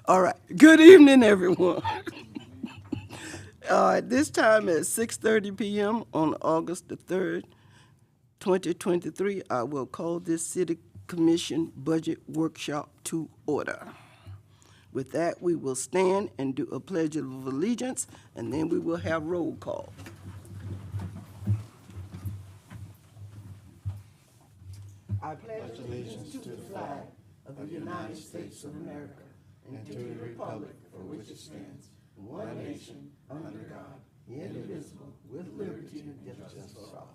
All right. Good evening, everyone. At this time at 6:30 p.m. on August the 3rd, 2023, I will call this City Commission Budget Workshop to order. With that, we will stand and do a pledge of allegiance, and then we will have roll call. I pledge allegiance to the flag of the United States of America and to the republic for which it stands, one nation, under God, indivisible, with liberty and justice for all.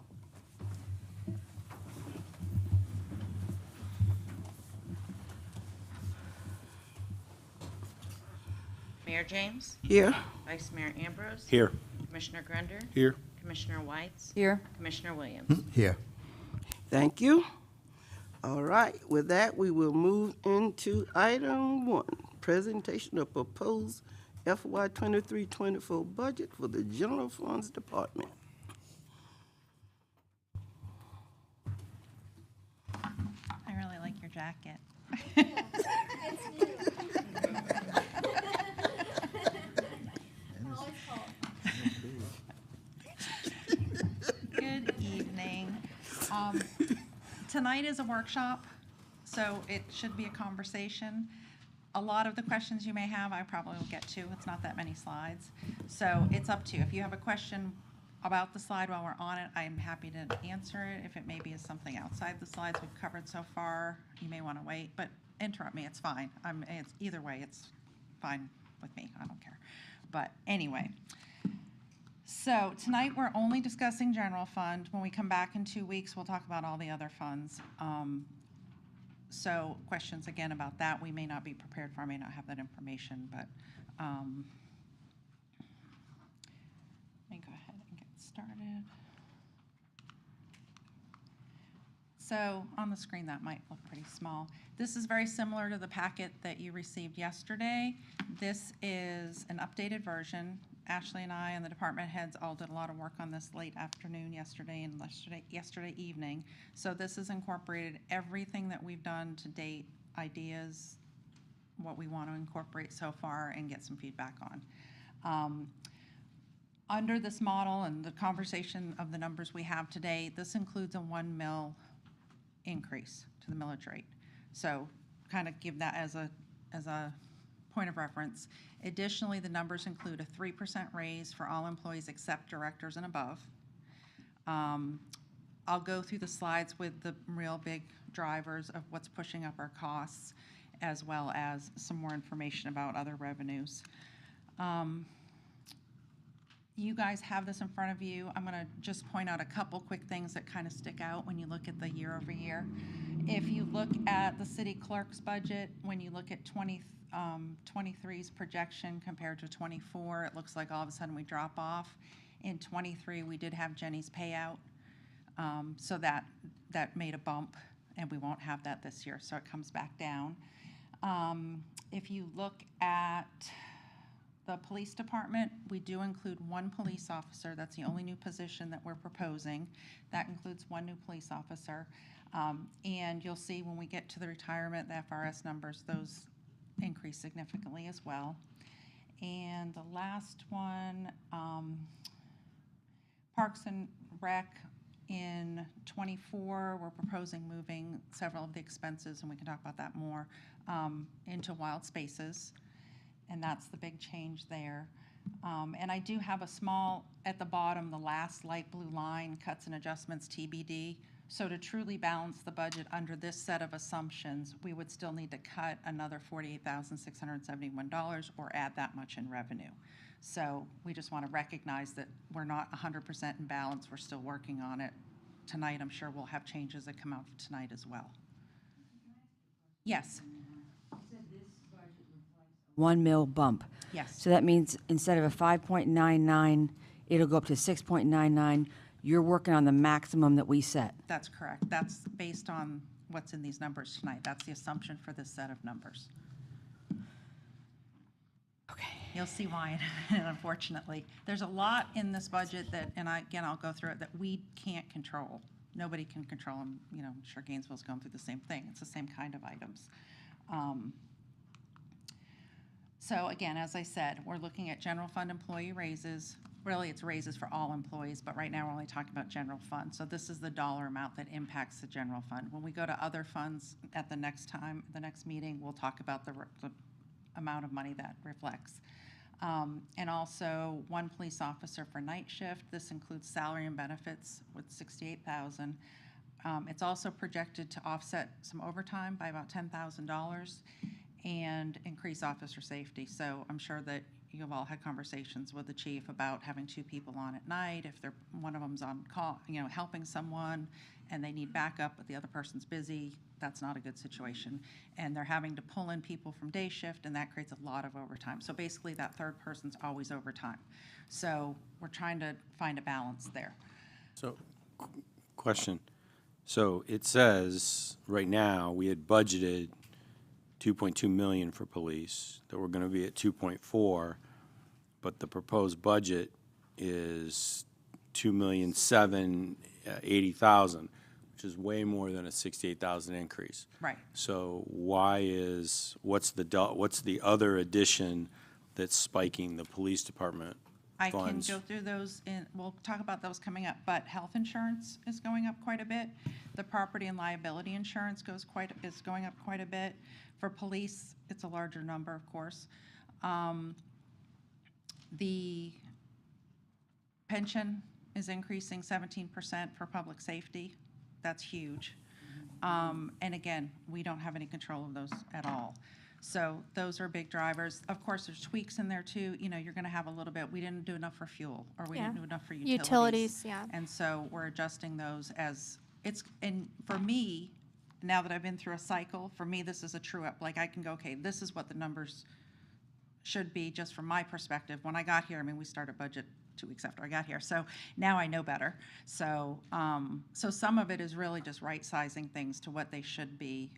Mayor James, Here. Vice Mayor Ambrose, Here. Commissioner Grunder, Here. Commissioner Whites, Here. Commissioner Williams. Here. Thank you. All right, with that, we will move into item 1, presentation of proposed FY23-24 budget for the General Funds Department. I really like your jacket. Good evening. Tonight is a workshop, so it should be a conversation. A lot of the questions you may have, I probably will get to. It's not that many slides. So it's up to you. If you have a question about the slide while we're on it, I'm happy to answer it. If it maybe is something outside the slides we've covered so far, you may want to wait, but interrupt me, it's fine. It's either way, it's fine with me. I don't care. But anyway, so tonight we're only discussing general fund. When we come back in 2 weeks, we'll talk about all the other funds. So questions again about that, we may not be prepared for, I may not have that information, but let me go ahead and get started. So on the screen, that might look pretty small. This is very similar to the packet that you received yesterday. This is an updated version. Ashley and I and the department heads all did a lot of work on this late afternoon yesterday and yesterday evening. So this has incorporated everything that we've done to date, ideas, what we want to incorporate so far and get some feedback on. Under this model and the conversation of the numbers we have today, this includes a 1 mil increase to the millage rate. So kind of give that as a point of reference. Additionally, the numbers include a 3% raise for all employees except directors and above. I'll go through the slides with the real big drivers of what's pushing up our costs, as well as some more information about other revenues. You guys have this in front of you. I'm going to just point out a couple quick things that kind of stick out when you look at the year over year. If you look at the city clerk's budget, when you look at 23's projection compared to 24, it looks like all of a sudden we drop off. In 23, we did have Jenny's payout, so that made a bump, and we won't have that this year, so it comes back down. If you look at the police department, we do include 1 police officer. That's the only new position that we're proposing. That includes 1 new police officer. And you'll see when we get to the retirement, the FRS numbers, those increase significantly as well. And the last one, Parks and Rec in 24, we're proposing moving several of the expenses, and we can talk about that more, into wild spaces. And that's the big change there. And I do have a small, at the bottom, the last light blue line, cuts and adjustments TBD. So to truly balance the budget under this set of assumptions, we would still need to cut another $48,671 or add that much in revenue. So we just want to recognize that we're not 100% in balance. We're still working on it. Tonight, I'm sure we'll have changes that come out tonight as well. Yes. 1 mil bump. Yes. So that means instead of a 5.99, it'll go up to 6.99. You're working on the maximum that we set. That's correct. That's based on what's in these numbers tonight. That's the assumption for this set of numbers. Okay. You'll see why, unfortunately. There's a lot in this budget that, and I'll go through it, that we can't control. nobody can control them. You know, I'm sure Gainesville's going through the same thing. It's the same kind of items. So again, as I said, we're looking at general fund employee raises. Really, it's raises for all employees, but right now we're only talking about general fund. So this is the dollar amount that impacts the general fund. When we go to other funds at the next meeting, we'll talk about the amount of money that reflects. And also 1 police officer for night shift. This includes salary and benefits with $68,000. It's also projected to offset some overtime by about $10,000 and increase officer safety. So I'm sure that you've all had conversations with the chief about having 2 people on at night. If one of them's on call, helping someone and they need backup, but the other person's busy, that's not a good situation. And they're having to pull in people from day shift, and that creates a lot of overtime. So basically that third person's always overtime. So we're trying to find a balance there. So, question. So it says, right now, we had budgeted 2.2 million for police, that we're gonna be at 2.4, but the proposed budget is 2,780,000, which is way more than a 68,000 increase. Right. So what's the other addition that's spiking the police department I can funds? go through those we'll talk about those coming up, but health insurance is going up quite a bit. The property and liability insurance is going up quite a bit. For police, it's a larger number, of course. The pension is increasing 17% for public safety. That's huge. And again, we don't have any control of those at all. So those are big drivers. Of course, there's tweaks in there too. You're going to have a little bit, we didn't do enough for fuel, or we didn't do enough for utilities. Utilities, yeah. And so we're adjusting those as and for me, now that I've been through a cycle, for me, this is a true up. Like I can go, okay, this is what the numbers should be just from my perspective. When I got here, we started budget 2 weeks after I got here. So now I know better. So, so some of it is really just right sizing things to what they should be,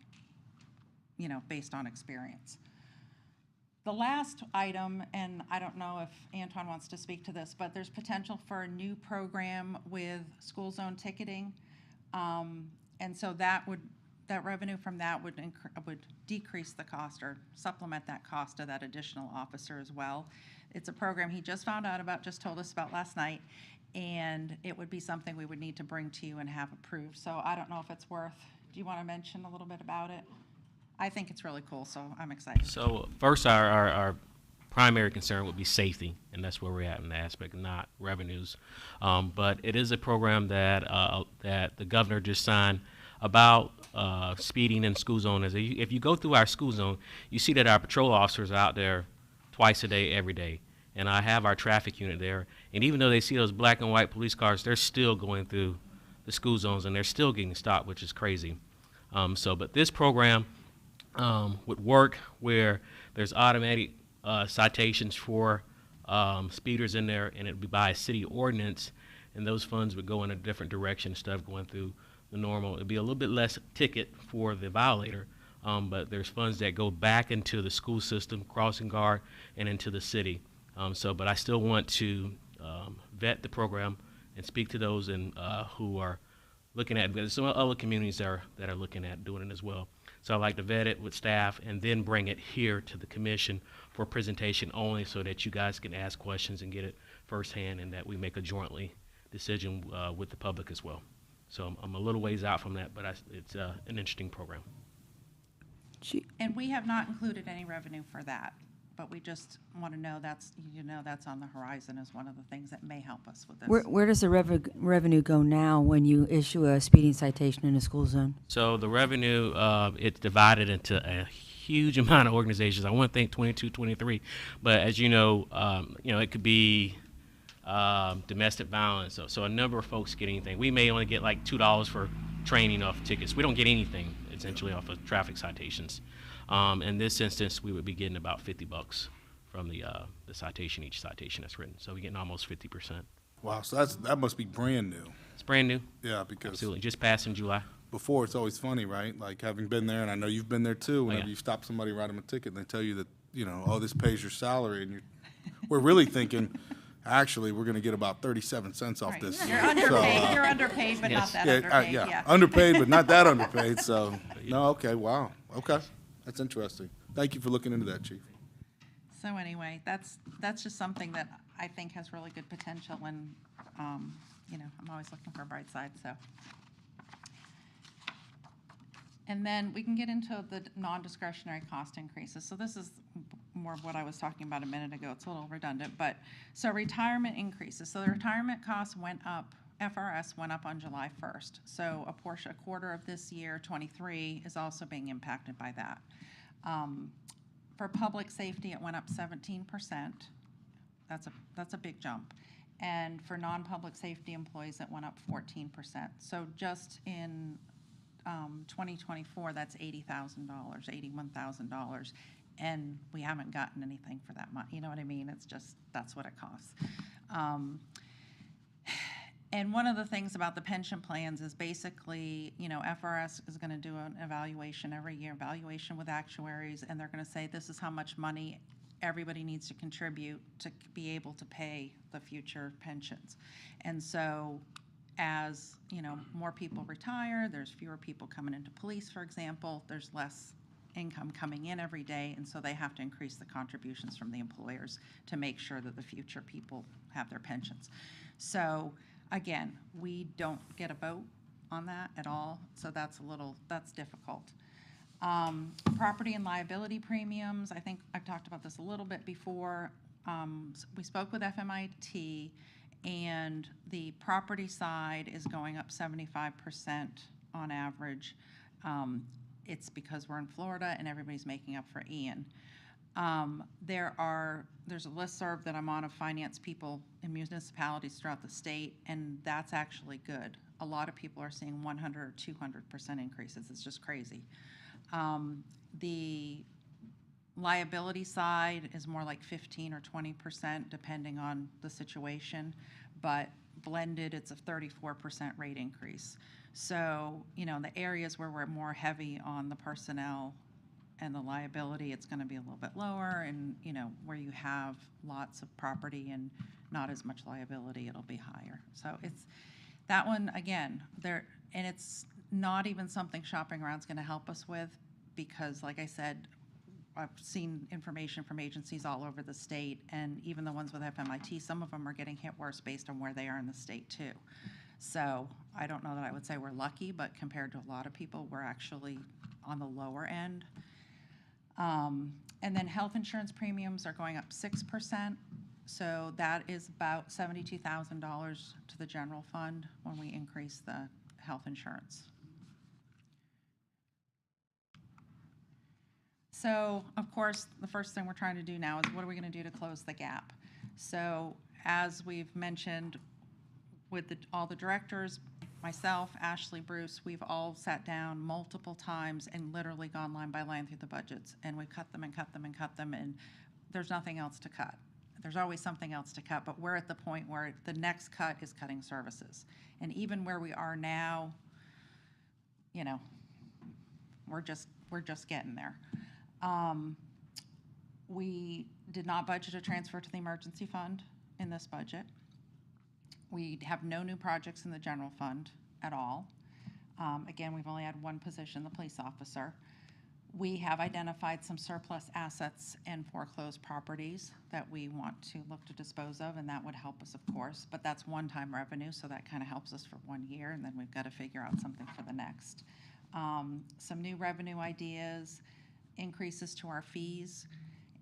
based on experience. The last item, and I don't know if Antoine wants to speak to this, but there's potential for a new program with school zone ticketing. And so that revenue from that would decrease the cost or supplement that cost of that additional officer as well. It's a program he just found out about, just told us about last night, and it would be something we would need to bring to you and have approved. So I don't know if it's worth, do you want to mention a little bit about it? I think it's really cool, so I'm excited. So first, our primary concern would be safety, and that's where we're at in the aspect, not revenues. But it is a program that that the governor just signed about speeding in school zones. If you go through our school zone, you see that our patrol officers are out there twice a day, every day. And I have our traffic unit there. And even though they see those black and white police cars, they're still going through the school zones, and they're still getting stopped, which is crazy. But this program would work where there's automatic citations for speeders in there, and it would be by a city ordinance, and those funds would go in a different direction instead of going through the normal. It'd be a little bit less ticket for the violator, but there's funds that go back into the school system, crossing guard, and into the city. But I still want to vet the program and speak to those who are looking at it. There's some other communities that are looking at doing it as well. So I'd like to vet it with staff and then bring it here to the commission for presentation only, so that you guys can ask questions and get it firsthand, and that we make a jointly decision with the public as well. So I'm a little ways out from that, but it's an interesting program. And we have not included any revenue for that, but we just want to know that's on the horizon as one of the things that may help us with this. Where does the revenue go now when you issue a speeding citation in a school zone? So the revenue, it's divided into a huge amount of organizations. I want to think 22, 23, but as you know, it could be domestic violence. So a number of folks get anything. We may only get like $2 for training off tickets. We don't get anything essentially off of traffic citations. In this instance, we would be getting about $50 from the citation, each citation that's written. So we're getting almost 50%. Wow, so that must be brand new. It's brand new. Yeah, because Absolutely. Just passed in July. before it's always funny, right? Like having been there, and I know you've been there too, whenever yeah. you stop somebody, write them a ticket, and they tell you that, oh, this pays your salary, and we're really thinking, actually, we're gonna get about 37 cents off Right. this. You're So, underpaid, you're underpaid, but not Yes. that yeah, underpaid, yeah, yeah. underpaid, but not that underpaid, so, no, okay, wow, okay. That's interesting. Thank you for looking into that, Chief. So anyway, that's just something that I think has really good potential, and, you know, I'm always looking for a bright side, so. And then we can get into the non-discretionary cost increases. So this is more of what I was talking about a minute ago. It's a little redundant, but, so retirement increases. So the retirement costs went up, FRS went up on July 1st. So a quarter of this year, 23, is also being impacted by that. For public safety, it went up 17%. That's a big jump. And for non-public safety employees, it went up 14%. So just in 2024, that's $80,000, $81,000, and we haven't gotten anything for that money. You know what I mean? It's just, that's what it costs. And one of the things about the pension plans is basically, you know, FRS is going to do an evaluation every year, evaluation with actuaries, and they're going to say this is how much money everybody needs to contribute to be able to pay the future pensions. And so as, you know, more people retire, there's fewer people coming into police, for example, there's less income coming in every day, and so they have to increase the contributions from the employers to make sure that the future people have their pensions. So again, we don't get a vote on that at all, so that's difficult. Property and liability premiums, I think I've talked about this a little bit before. We spoke with FMIT, and the property side is going up 75% on average. It's because we're in Florida and everybody's making up for Ian. There's a listserv that I'm on of finance people in municipalities throughout the state, and that's actually good. A lot of people are seeing 100 or 200% increases. It's just crazy. The liability side is more like 15 or 20%, depending on the situation, but blended, it's a 34% rate increase. So, you know, the areas where we're more heavy on the personnel and the liability, it's going to be a little bit lower, and, you know, where you have lots of property and not as much liability, it'll be higher. So it's, that one, again, and it's not even something shopping around's going to help us with, because, like I said, I've seen information from agencies all over the state, and even the ones with FMIT, some of them are getting hit worse based on where they are in the state too. So I don't know that I would say we're lucky, but compared to a lot of people, we're actually on the lower end. And then health insurance premiums are going up 6%. So that is about $72,000 to the general fund when we increase the health insurance. So, of course, the first thing we're trying to do now is what are we going to do to close the gap? So, as we've mentioned with all the directors, myself, Ashley, Bruce, we've all sat down multiple times and literally gone line by line through the budgets, and we've cut them and cut them and cut them, and there's nothing else to cut. There's always something else to cut, but we're at the point where the next cut is cutting services. And even where we are now, you know, we're just getting there. We did not budget a transfer to the emergency fund in this budget. We have no new projects in the general fund at all. Again, we've only had one position, the police officer. We have identified some surplus assets and foreclosed properties that we want to look to dispose of, and that would help us, of course, but that's one-time revenue, so that kind of helps us for 1 year, and then we've got to figure out something for the next. Some new revenue ideas, increases to our fees,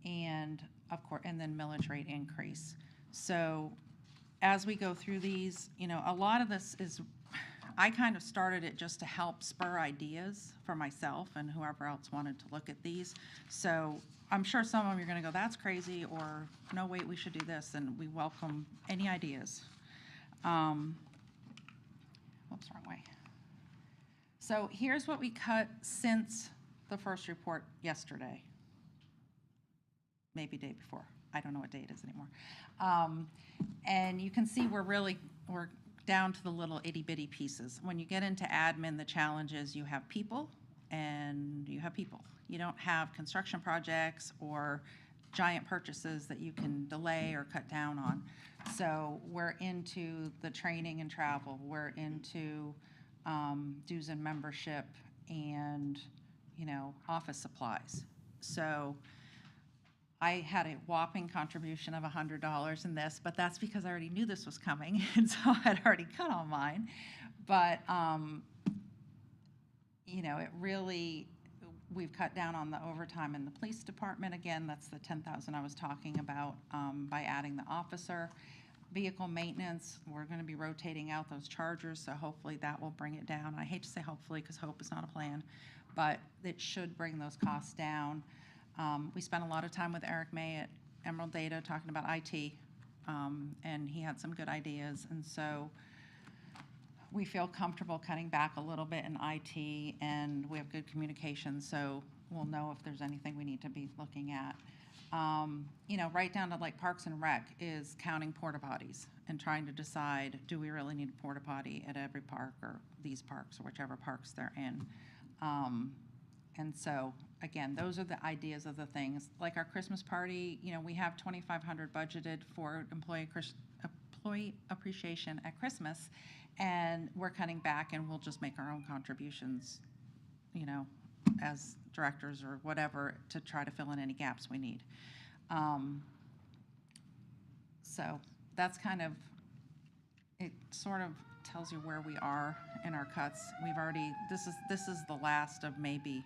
and of course, and then millage rate increase. So as we go through these, you know, a lot of this is, I kind of started it just to help spur ideas for myself and whoever else wanted to look at these. So I'm sure some of them you're going to go, that's crazy, or no, wait, we should do this, and we welcome any ideas. Whoops, wrong way. So here's what we cut since the first report yesterday. Maybe day before. I don't know what day it is anymore. And you can see we're down to the little itty-bitty pieces. When you get into admin, the challenge is you have people and you have people. You don't have construction projects or giant purchases that you can delay or cut down on. So we're into the training and travel, we're into dues and membership and, office supplies. So I had a whopping contribution of $100 in this, but that's because I already knew this was coming, and so I had already cut on mine. But, it really, we've cut down on the overtime in the police department. Again, that's the 10,000 I was talking about, by adding the officer. Vehicle maintenance, we're gonna be rotating out those chargers, so hopefully that will bring it down. I hate to say hopefully, because hope is not a plan, but it should bring those costs down. We spent a lot of time with Eric May at Emerald Data talking about IT, and he had some good ideas, and so we feel comfortable cutting back a little bit in IT, and we have good communication, so we'll know if there's anything we need to be looking at. Right down to like Parks and Rec is counting porta potties and trying to decide, do we really need a porta potty at every park or these parks or whichever parks they're in? And so, again, those are the ideas of the things. Like our Christmas party, we have $2,500 budgeted for employee appreciation at Christmas, and we're cutting back, and we'll just make our own contributions, as directors or whatever, to try to fill in any gaps we need. So that's kind of, it sort of tells you where we are in our cuts. We've already, this is the last of maybe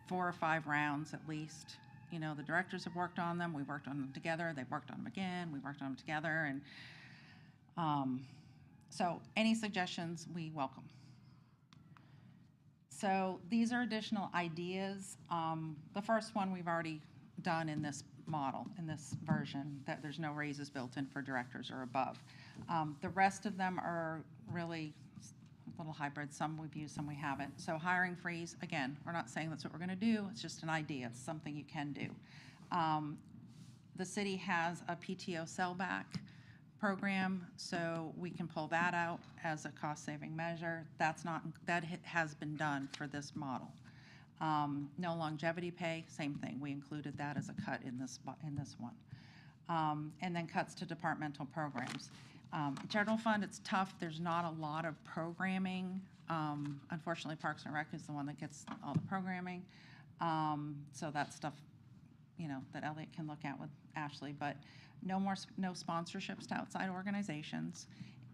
4 or 5 rounds at least. The directors have worked on them, we've worked on them together, they've worked on them again, we've worked on them together, and so any suggestions we welcome. So these are additional ideas. The first one we've already done in this model, in this version, that there's no raises built in for directors or above. The rest of them are really little hybrids. Some we've used, some we haven't. So hiring freeze, again, we're not saying that's what we're going to do. It's just an idea. It's something you can do. The city has a PTO sellback program, so we can pull that out as a cost-saving measure. That has been done for this model. No longevity pay, same thing. We included that as a cut in this one. And then cuts to departmental programs. General fund, it's tough. There's not a lot of programming. Unfortunately, Parks and Rec is the one that gets all the programming. So that's stuff, that Elliot can look at with Ashley. But no sponsorships to outside organizations,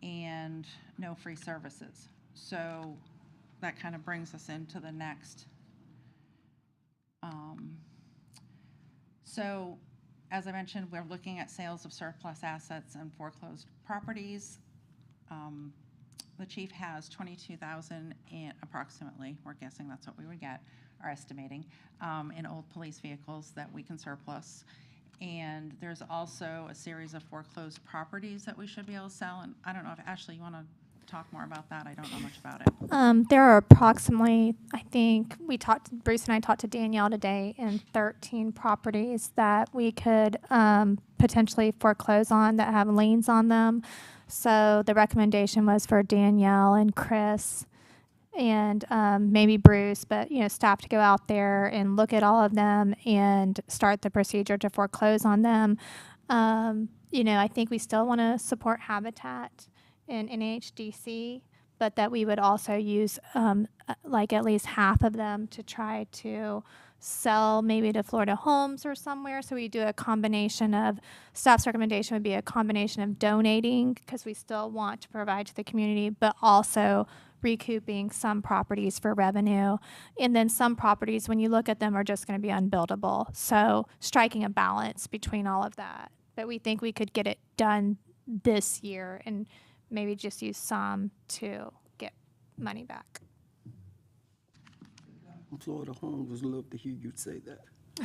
and no free services. So that kind of brings us into the next. So as I mentioned, we're looking at sales of surplus assets and foreclosed properties. The chief has 22,000 in approximately, we're guessing that's what we would get, or estimating, in old police vehicles that we can surplus. And there's also a series of foreclosed properties that we should be able to sell. And I don't know if, Ashley, you want to talk more about that? I don't know much about it. There are approximately, I think, Bruce and I talked to Danielle today, in 13 properties that we could potentially foreclose on that have liens on them. So the recommendation was for Danielle and Chris and maybe Bruce, but staff to go out there and look at all of them and start the procedure to foreclose on them. I think we still want to support Habitat and NHDC, but that we would also use like at least half of them to try to sell maybe to Florida Homes or somewhere. So we do a combination of, staff's recommendation would be a combination of donating, because we still want to provide to the community, but also recouping some properties for revenue. And then some properties, when you look at them, are just going to be unbuildable. So striking a balance between all of that. But we think we could get it done this year and maybe just use some to get money back. Florida Homes would love to hear you say that.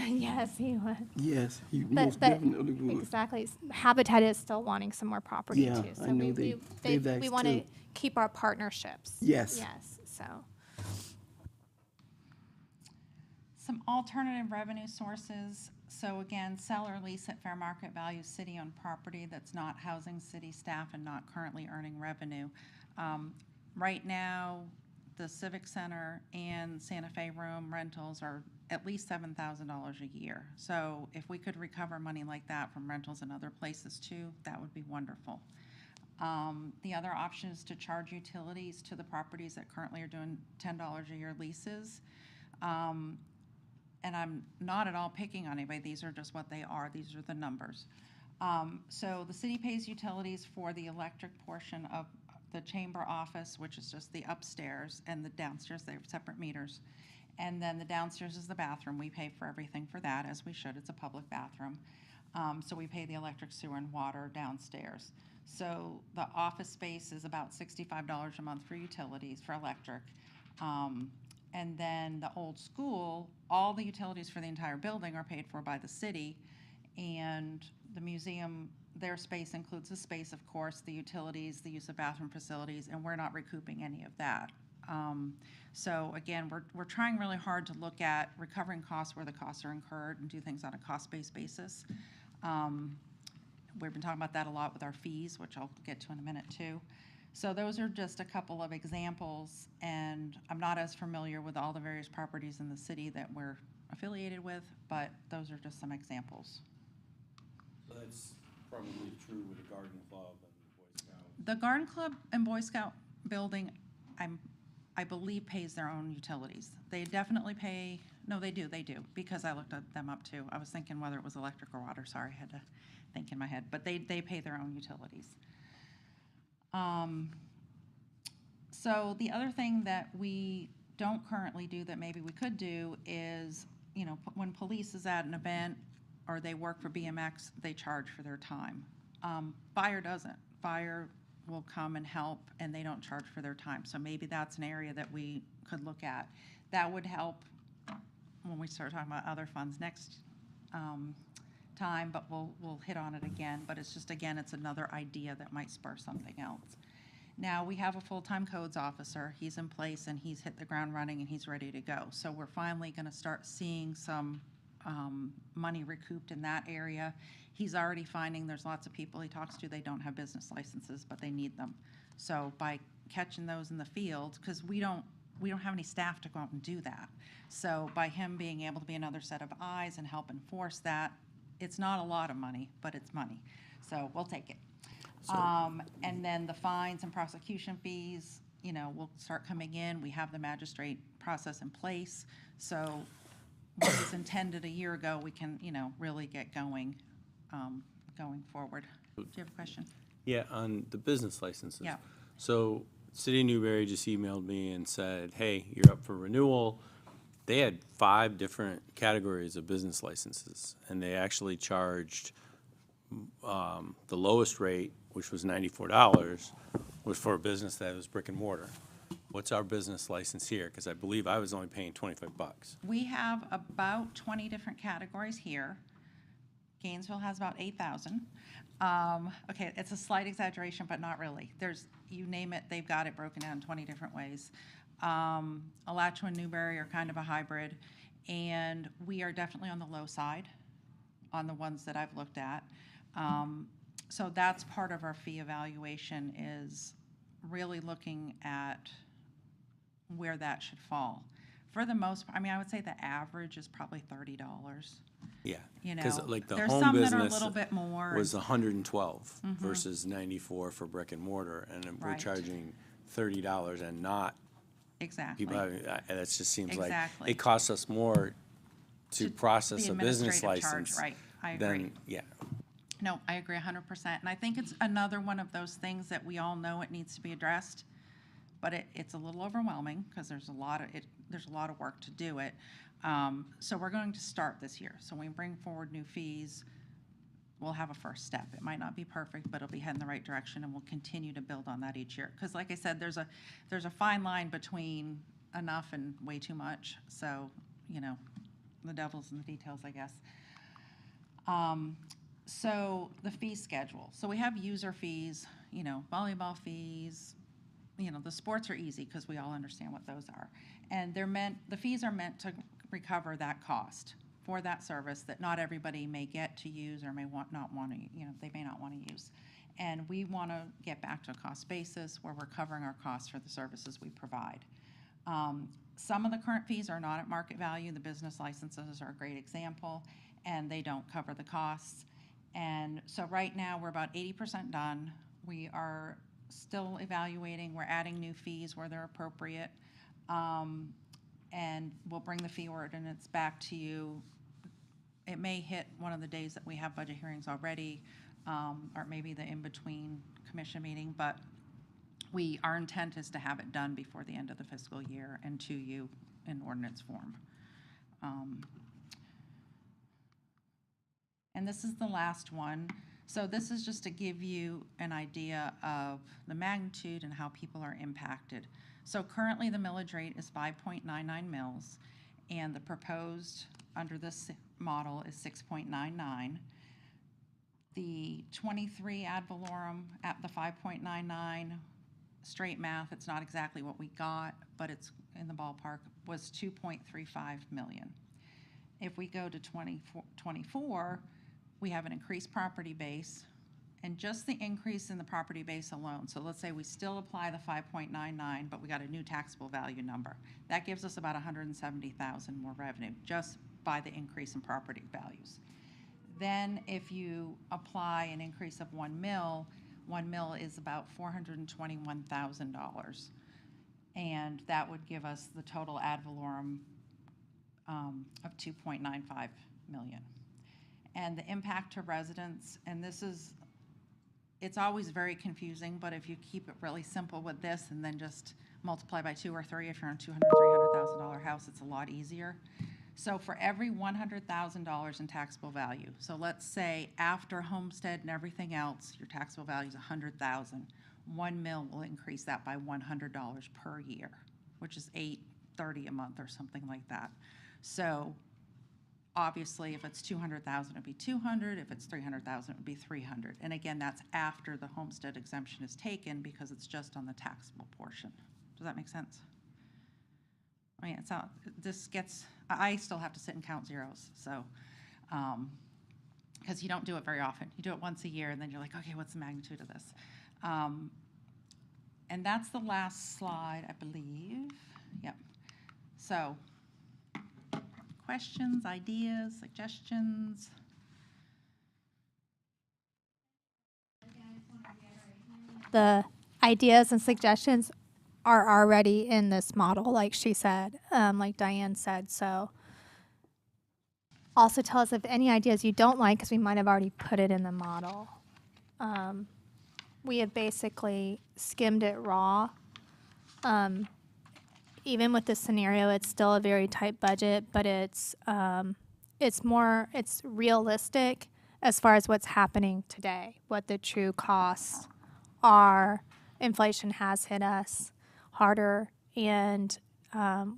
Yes, he would. Yes, he But most definitely would. exactly, Habitat is still wanting some more property Yeah, too. So I know they've we asked want to too. keep our partnerships. Yes. Yes. So Some alternative revenue sources. So again, sell or lease at fair market value city-owned property that's not housing city staff and not currently earning revenue. Right now, the Civic Center and Santa Fe room rentals are at least $7,000 a year. So if we could recover money like that from rentals and other places too, that would be wonderful. The other option is to charge utilities to the properties that currently are doing $10 a year leases. And I'm not at all picking on anybody, these are just what they are, these are the numbers. So the city pays utilities for the electric portion of the chamber office, which is just the upstairs, and the downstairs, they have separate meters. And then the downstairs is the bathroom, we pay for everything for that, as we should, it's a public bathroom. So we pay the electric, sewer, and water downstairs. So the office space is about $65 a month for utilities, for electric. And then the old school, all the utilities for the entire building are paid for by the city. And the museum, their space includes the space, of course, the utilities, the use of bathroom facilities, and we're not recouping any of that. So again, we're trying really hard to look at recovering costs where the costs are incurred and do things on a cost-based basis. We've been talking about that a lot with our fees, which I'll get to in a minute too. So those are just a couple of examples, and I'm not as familiar with all the various properties in the city that we're affiliated with, but those are just some examples. So that's probably true with the Garden Club and Boy Scout. The Garden Club and Boy Scout building, I believe pays their own utilities. They definitely pay, no, they do, because I looked at them up too. I was thinking whether it was electric or water, sorry, I had to think in my head, but they pay their own utilities. So the other thing that we don't currently do that maybe we could do is, you know, when police is at an event or they work for BMX, they charge for their time. Fire doesn't. Fire will come and help, and they don't charge for their time. So maybe that's an area that we could look at. That would help when we start talking about other funds next time, but we'll hit on it again. But it's just, again, it's another idea that might spur something else. Now, we have a full-time codes officer. He's in place, and he's hit the ground running, and he's ready to go. So we're finally going to start seeing some money recouped in that area. He's already finding there's lots of people he talks to, they don't have business licenses, but they need them. So by catching those in the field, because we don't have any staff to go out and do that. So by him being able to be another set of eyes and help enforce that, it's not a lot of money, but it's money. So we'll take it. And then the fines and prosecution fees, you know, will start coming in. We have the magistrate process in place. So what was intended a year ago, we can, you know, really get going forward. Do you have a question? Yeah, on the business licenses. Yeah. So City of Newberry just emailed me and said, hey, you're up for renewal. They had 5 different categories of business licenses, and they actually charged the lowest rate, which was $94, was for a business that was brick and mortar. What's our business license here? Because I believe I was only paying $25. We have about 20 different categories here. Gainesville has about 8,000. Okay, it's a slight exaggeration, but not really. There's, you name it, they've got it broken down 20 different ways. Alachua and Newberry are kind of a hybrid, and we are definitely on the low side on the ones that I've looked at. So that's part of our fee evaluation, is really looking at where that should fall. For the most, I mean, I would say the average is probably $30. Yeah, You because know, like the there's home some that are a business little bit more. was 112 versus 94 for brick and mortar, and then we're Right. charging $30 and not Exactly. people having, that just seems like Exactly. it costs us more to process the a business administrative charge, license. right. I agree. Than, yeah, No, I agree 100%. And I think it's another one of those things that we all know it needs to be addressed, but it's a little overwhelming because there's a lot of work to do it. So we're going to start this year. So when we bring forward new fees, we'll have a first step. It might not be perfect, but it'll be heading in the right direction, and we'll continue to build on that each year. Because like I said, there's a fine line between enough and way too much. So, you know, the devil's in the details, I guess. So the fee schedule. So we have user fees, you know, volleyball fees. You know, the sports are easy because we all understand what those are. And the fees are meant to recover that cost for that service that not everybody may get to use or may not want to, you know, they may not want to use. And we want to get back to a cost basis where we're covering our costs for the services we provide. Some of the current fees are not at market value. The business licenses are a great example, and they don't cover the costs. And so right now, we're about 80% done. We are still evaluating. We're adding new fees where they're appropriate. And we'll bring the fee ordinance back to you. It may hit one of the days that we have budget hearings already, or maybe the in-between commission meeting, but our intent is to have it done before the end of the fiscal year and to you in ordinance form. And this is the last one. So this is just to give you an idea of the magnitude and how people are impacted. So currently the millage rate is 5.99 mils, and the proposed under this model is 6.99. The 23 ad valorem at the 5.99, straight math, it's not exactly what we got, but it's in the ballpark, was 2.35 million. If we go to 24, we have an increased property base, and just the increase in the property base alone, so let's say we still apply the 5.99, but we got a new taxable value number. That gives us about 170,000 more revenue just by the increase in property values. Then if you apply an increase of 1 mil is about $421,000. And that would give us the total ad valorem of 2.95 million. And the impact to residents, and it's always very confusing, but if you keep it really simple with this and then just multiply by 2 or 3, if you're on a $200,000, $300,000 house, it's a lot easier. So for every $100,000 in taxable value, so let's say after homestead and everything else, your taxable value is $100,000. 1 mil will increase that by $100 per year, which is $830 a month or something like that. So obviously, if it's 200,000, it'd be 200. If it's 300,000, it would be 300. And again, that's after the homestead exemption is taken because it's just on the taxable portion. Does that make sense? I mean, I still have to sit and count zeros, so, because you don't do it very often. You do it once a year, and then you're like, okay, what's the magnitude of this? And that's the last slide, I believe. Yep. So, questions, ideas, suggestions? The ideas and suggestions are already in this model, like she said, like Diane said. So also tell us if any ideas you don't like, because we might have already put it in the model. We have basically skimmed it raw. Even with this scenario, it's still a very tight budget, but it's realistic as far as what's happening today, what the true costs are. Inflation has hit us harder, and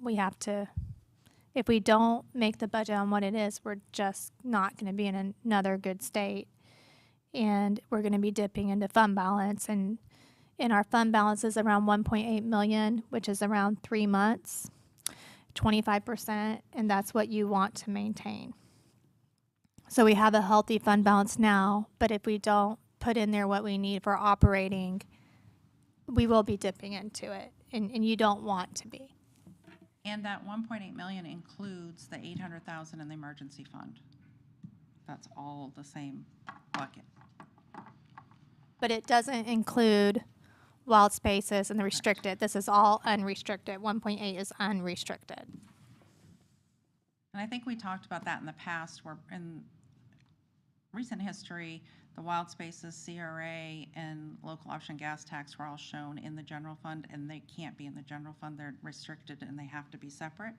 we have to, if we don't make the budget on what it is, we're just not going to be in another good state, and we're going to be dipping into fund balance, and our fund balance is around 1.8 million, which is around 3 months, 25%, and that's what you want to maintain. So we have a healthy fund balance now, but if we don't put in there what we need for operating, we will be dipping into it, and you don't want to be. And that 1.8 million includes the 800,000 in the emergency fund. That's all the same bucket. But it doesn't include wild spaces and the restricted. This is all unrestricted. 1.8 is unrestricted. And I think we talked about that in the past, where in recent history, the wild spaces, CRA, and local option gas tax were all shown in the general fund, and they can't be in the general fund. They're restricted and they have to be separate,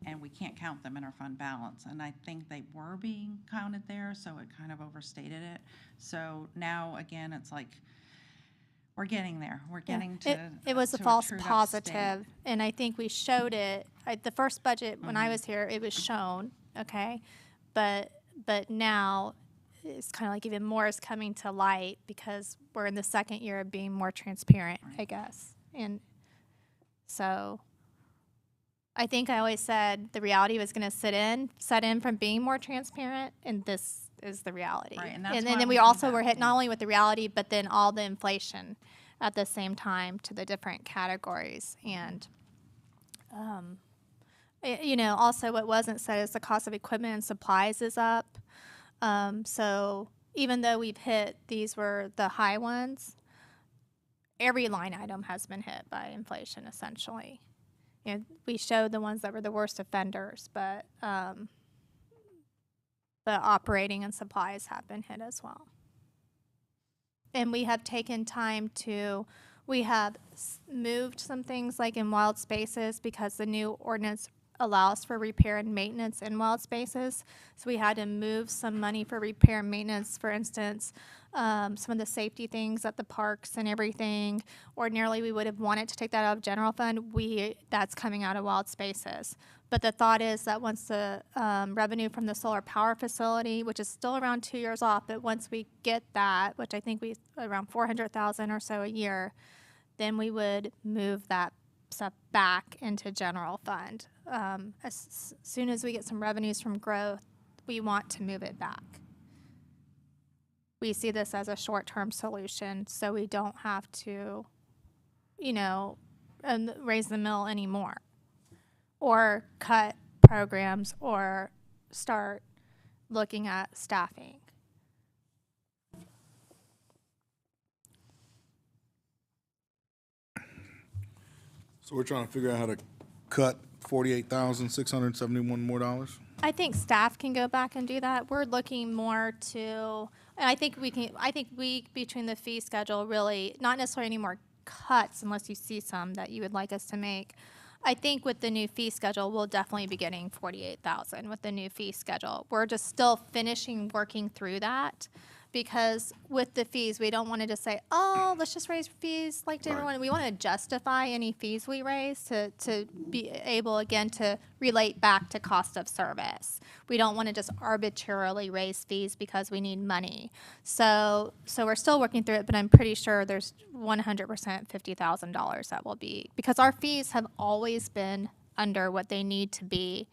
and we can't count them in our fund balance. And I think they were being counted there, so it kind of overstated it. So now, again, it's like, we're getting there. We're getting to it was a to false trued up positive, state. and I think we showed it. The first budget, when I was here, it was shown, okay? But now it's kind of like even more is coming to light because we're in the second year of being more transparent, I guess. And so I think I always said the reality was going to set in from being more transparent, and this is the reality. Right, and that's then why we we also do were that, hit not yeah. only with the reality, but then all the inflation at the same time to the different categories. And Also what wasn't said is the cost of equipment and supplies is up. So even though we've hit, these were the high ones, every line item has been hit by inflation essentially. We showed the ones that were the worst offenders, but the operating and supplies have been hit as well. And we have taken time we have moved some things like in wild spaces because the new ordinance allows for repair and maintenance in wild spaces. So we had to move some money for repair and maintenance. For instance, some of the safety things at the parks and everything. Ordinarily, we would have wanted to take that out of general fund. That's coming out of wild spaces. But the thought is that once the revenue from the solar power facility, which is still around 2 years off, but once we get that, which I think we around 400,000 or so a year, then we would move that stuff back into general fund. As soon as we get some revenues from growth, we want to move it back. We see this as a short-term solution, so we don't have to, raise the mill anymore, or cut programs, or start looking at staffing. So we're trying to figure out how to cut $48,671 more dollars? I think staff can go back and do that. We're looking more to, and I think between the fee schedule, really, not necessarily any more cuts unless you see some that you would like us to make. I think with the new fee schedule, we'll definitely be getting 48,000 with the new fee schedule. We're just still working through that, because with the fees, we don't want to just say, oh, let's just raise fees like to everyone. We want to justify any fees we raise to be able, again, to relate back to cost of service. We don't want to just arbitrarily raise fees because we need money. So we're still working through it, but I'm pretty sure there's 100% $50,000 that will be, because our fees have always been under what they need to be,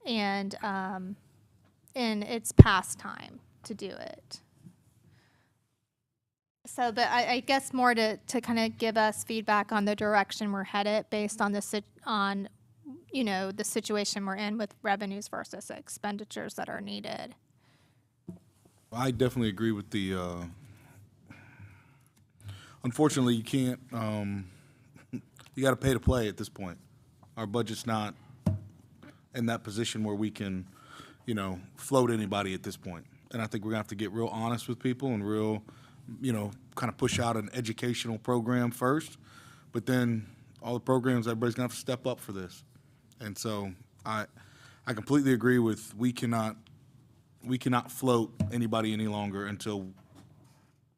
and it's past time to do it. So, but I guess more to kind of give us feedback on the direction we're headed based on the situation we're in with revenues versus expenditures that are needed. I definitely agree with the, unfortunately, you can't, you got to pay to play at this point. Our budget's not in that position where we can, float anybody at this point. And I think we're going to have to get real honest with people and real, kind of push out an educational program first, but then all the programs, everybody's gonna have to step up for this. And so I completely agree with, we cannot float anybody any longer until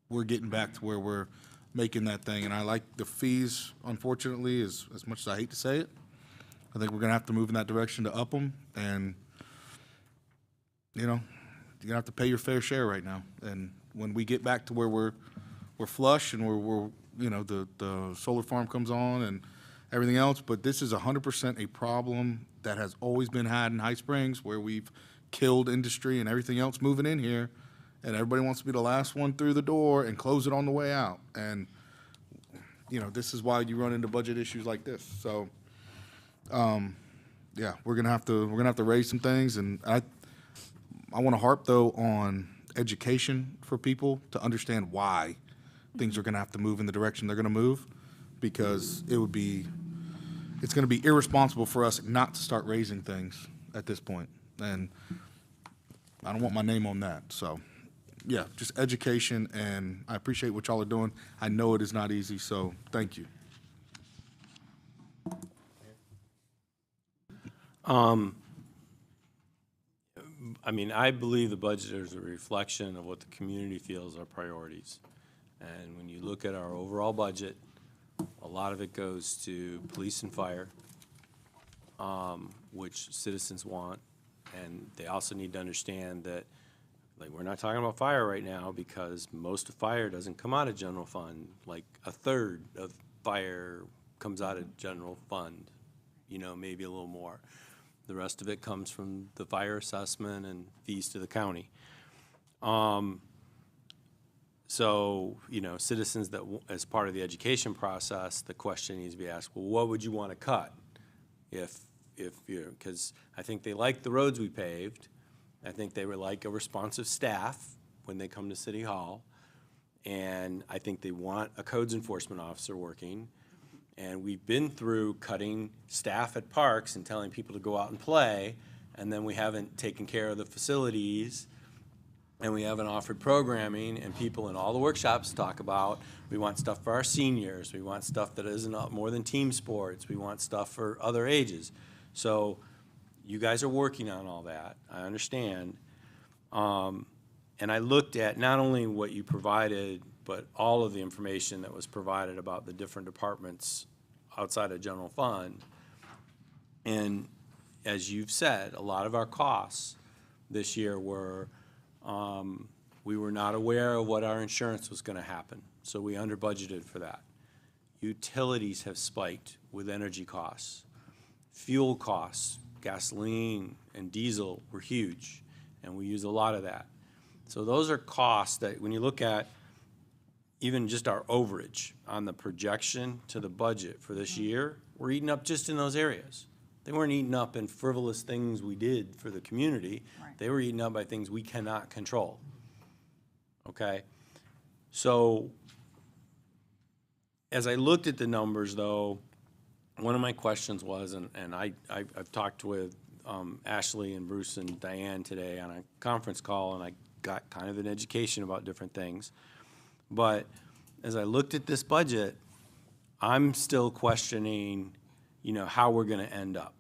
we're getting back to where we're making that thing. And I like the fees, unfortunately, as much as I hate to say it. I think we're gonna have to move in that direction to up them, and you're gonna have to pay your fair share right now. And when we get back to where we're flush and we're the solar farm comes on and everything else, but this is 100% a problem that has always been had in High Springs, where we've killed industry and everything else moving in here, and everybody wants to be the last one through the door and close it on the way out. And this is why you run into budget issues like this. So yeah, we're gonna have to raise some things, and I want to harp though on education for people to understand why things are going to have to move in the direction they're going to move, because it's going to be irresponsible for us not to start raising things at this point. And I don't want my name on that. So yeah, just education, and I appreciate what y'all are doing. I know it is not easy, so thank you. I believe the budget is a reflection of what the community feels are priorities. And when you look at our overall budget, a lot of it goes to police and fire, which citizens want. And they also need to understand that, we're not talking about fire right now, because most of fire doesn't come out of general fund. Like a third of fire comes out of general fund, maybe a little more. The rest of it comes from the fire assessment and fees to the county. So, citizens that, as part of the education process, the question needs to be asked, well, what would you want to cut if, if you, because I think they like the roads we paved. I think they would like a responsive staff when they come to City Hall. And I think they want a codes enforcement officer working. And we've been through cutting staff at parks and telling people to go out and play, and then we haven't taken care of the facilities, and we haven't offered programming, and people in all the workshops talk about, we want stuff for our seniors, we want stuff that isn't more than team sports, we want stuff for other ages. So you guys are working on all that, I understand. And I looked at not only what you provided, but all of the information that was provided about the different departments outside of general fund. And as you've said, a lot of our costs this year were, we were not aware of what our insurance was gonna happen, so we under budgeted for that. Utilities have spiked with energy costs. Fuel costs, gasoline and diesel were huge, and we use a lot of that. So those are costs that when you look at even just our overage on the projection to the budget for this year, we're eating up just in those areas. They weren't eaten up in frivolous things we did for the community. Right. They were eaten up by things we cannot control. Okay? So as I looked at the numbers, though, one of my questions was, and I've talked with Ashley and Bruce and Diane today on a conference call, and I got kind of an education about different things. But as I looked at this budget, I'm still questioning, how we're going to end up,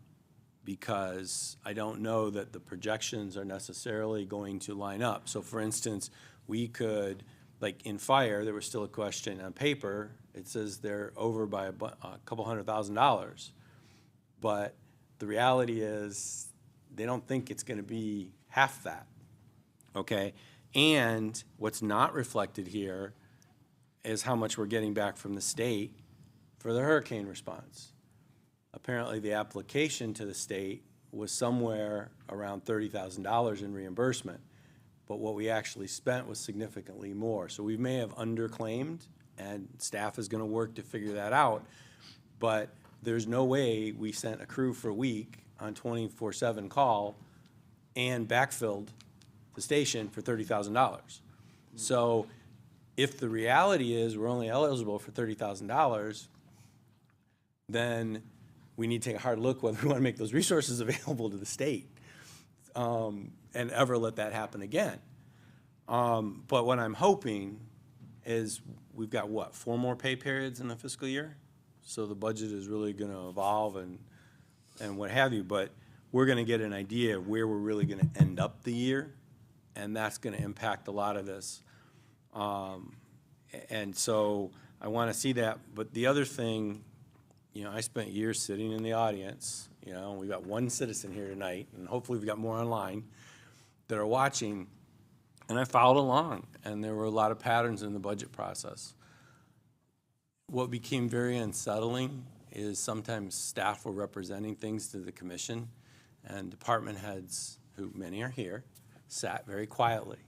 because I don't know that the projections are necessarily going to line up. So for instance, we could, like in fire, there was still a question on paper. It says they're over by a couple $100,000. But the reality is they don't think it's going to be half that. Okay, and what's not reflected here is how much we're getting back from the state for the hurricane response. Apparently, the application to the state was somewhere around $30,000 in reimbursement, but what we actually spent was significantly more. So we may have underclaimed, and staff is going to work to figure that out, but there's no way we sent a crew for a week on 24/7 call and backfilled the station for $30,000. So if the reality is we're only eligible for $30,000, then we need to take a hard look whether we want to make those resources available to the state and ever let that happen again. But what I'm hoping is we've got, 4 more pay periods in the fiscal year? So the budget is really going to evolve and what have you, but we're going to get an idea of where we're really going to end up the year, and that's going to impact a lot of this. And so I want to see that. But the other thing, I spent years sitting in the audience, and we've got one citizen here tonight, and hopefully we've got more online that are watching, and I followed along, and there were a lot of patterns in the budget process. What became very unsettling is sometimes staff were representing things to the commission, and department heads, who many are here, sat very quietly,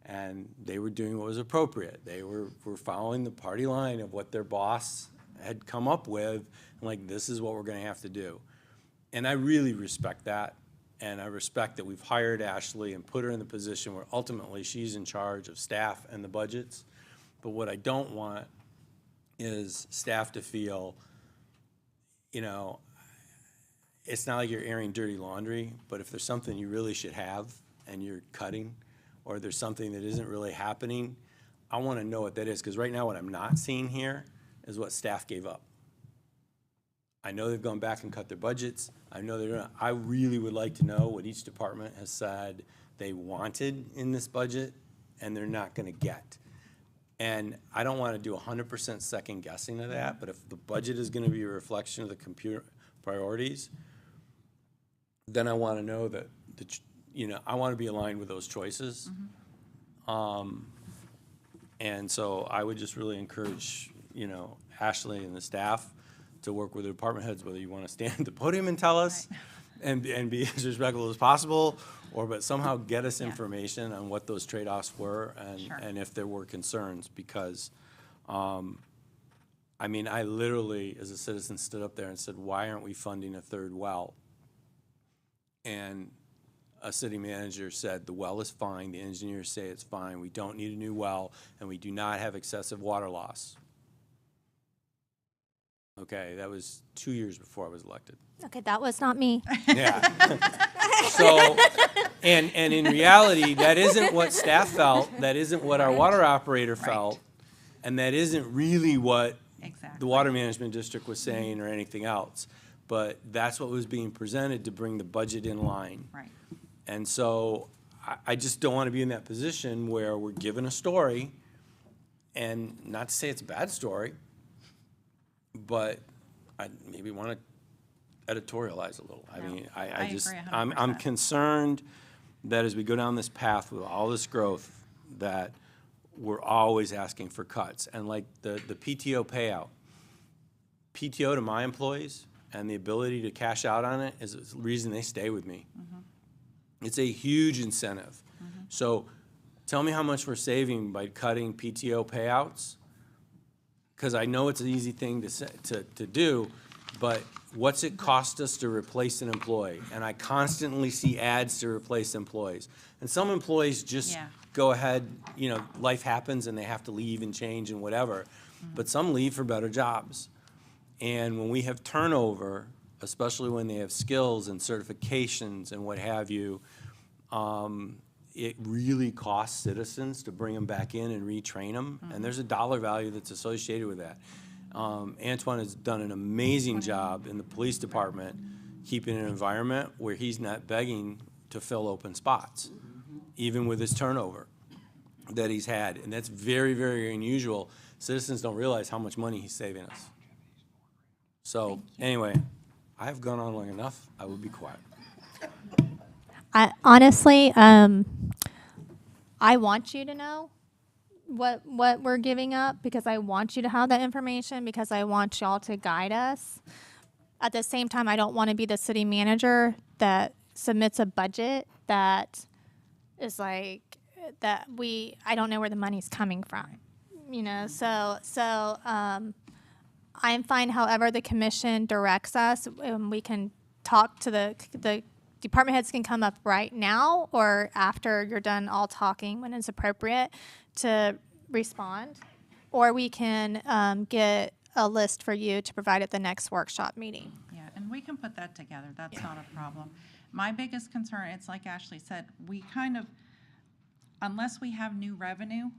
and they were doing what was appropriate. They were following the party line of what their boss had come up with, and like, this is what we're going to have to do. And I really respect that, and I respect that we've hired Ashley and put her in the position where ultimately she's in charge of staff and the budgets. But what I don't want is staff to feel, it's not like you're airing dirty laundry, but if there's something you really should have and you're cutting, or there's something that isn't really happening, I want to know what that is, because right now what I'm not seeing here is what staff gave up. I know they've gone back and cut their budgets. I know they're not. I really would like to know what each department has said they wanted in this budget and they're not going to get. And I don't want to do 100% second guessing of that, but if the budget is going to be a reflection of the computer priorities, then I want to know that, I want to be aligned with those choices. And so I would just really encourage, Ashley and the staff to work with the department heads, whether you want to stand at the podium and tell us and be as respectful as possible, but somehow get us information on what those trade-offs were and if there were concerns, because, I literally, as a citizen, stood up there and said, why aren't we funding a third well and a city manager said, the well is fine, the engineers say it's fine, we don't need a new well, and we do not have excessive water loss. Okay, that was 2 years before I was elected. Okay, that was not me. Yeah. So, and in reality, that isn't what staff felt, that isn't what our water operator felt, and that isn't really what Exactly. the water management district was saying or anything else. But that's what was being presented to bring the budget in line. Right. And so I just don't want to be in that position where we're given a story, and not to say it's a bad story, but I maybe want to editorialize a little. I mean, I just, agree I'm 100%. concerned that as we go down this path with all this growth, that we're always asking for cuts. And like the PTO payout, PTO to my employees and the ability to cash out on it is the reason they stay with me. It's a huge incentive. So tell me how much we're saving by cutting PTO payouts, because I know it's an easy thing to do, but what's it cost us to replace an employee? And I constantly see ads to replace employees. And some employees just Yeah. go ahead, you know, life happens and they have to leave and change and whatever. But some leave for better jobs. And when we have turnover, especially when they have skills and certifications and what have you, it really costs citizens to bring them back in and retrain them, and there's a dollar value that's associated with that. Antoine has done an amazing job in the police department, keeping an environment where he's not begging to fill open spots, even with his turnover that he's had, and that's very, very unusual. Citizens don't realize how much money he's saving us. So, anyway, I have gone on long enough. I will be quiet. Honestly, I want you to know what we're giving up, because I want you to have that information, because I want y'all to guide us. At the same time, I don't want to be the city manager that submits a budget that is like that I don't know where the money's coming from, you know. So I'm fine however the commission directs us, and we can talk to the department heads can come up right now or after you're done all talking when it's appropriate to respond, or we can get a list for you to provide at the next workshop meeting. Yeah, and we can put that together. That's not a problem. My biggest concern, it's like Ashley said, we kind of, unless we have new revenue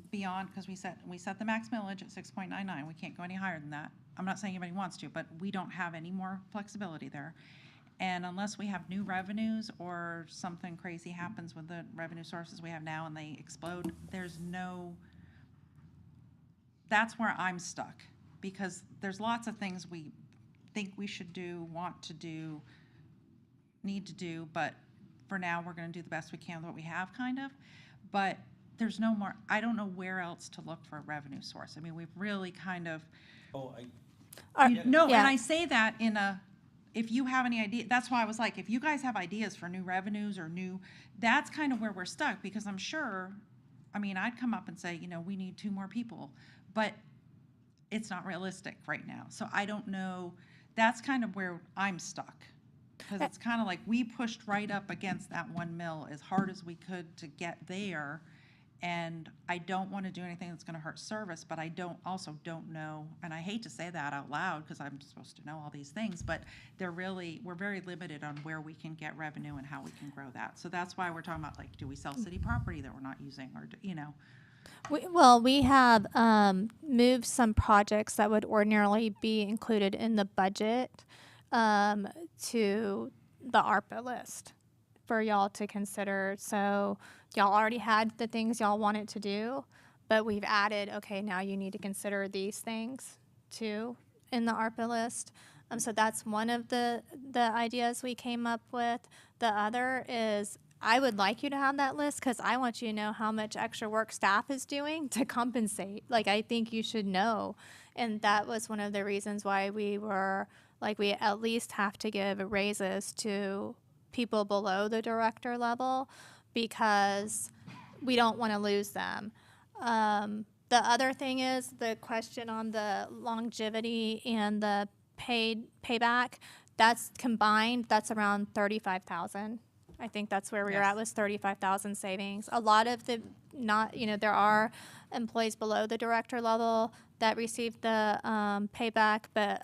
beyond, because we set the max millage at 6.99. We can't go any higher than that. I'm not saying anybody wants to, but we don't have any more flexibility there. And unless we have new revenues or something crazy happens with the revenue sources we have now and they explode, that's where I'm stuck. Because there's lots of things we think we should do, want to do, need to do, but for now, we're gonna do the best we can with what we have, kind of. But there's no more, I don't know where else to look for a revenue source. I mean, we've really kind of, no, Yeah. and I say that if you have any idea, that's why I was like, if you guys have ideas for new revenues or that's kind of where we're stuck, because I'm sure, I mean, I'd come up and say, you know, we need 2 more people, but it's not realistic right now. So I don't know, that's kind of where I'm stuck. Because it's kind of like we pushed right up against that 1 mil as hard as we could to get there. And I don't want to do anything that's going to hurt service, but I also don't know, and I hate to say that out loud because I'm supposed to know all these things, but we're very limited on where we can get revenue and how we can grow that. So that's why we're talking about, like, do we sell city property that we're not using, or, you know? We have moved some projects that would ordinarily be included in the budget to the ARPA list for y'all to consider. So y'all already had the things y'all wanted to do, but we've added, okay, now you need to consider these things too in the ARPA list. So that's one of the ideas we came up with. The other is, I would like you to have that list because I want you to know how much extra work staff is doing to compensate. Like, I think you should know. And that was one of the reasons why we were like, we at least have to give raises to people below the director level because we don't want to lose them. The other thing is the question on the longevity and the payback. That's combined, that's around 35,000. I think that's where we were Yes. at, was 35,000 savings. A lot of the there are employees below the director level that receive the payback, but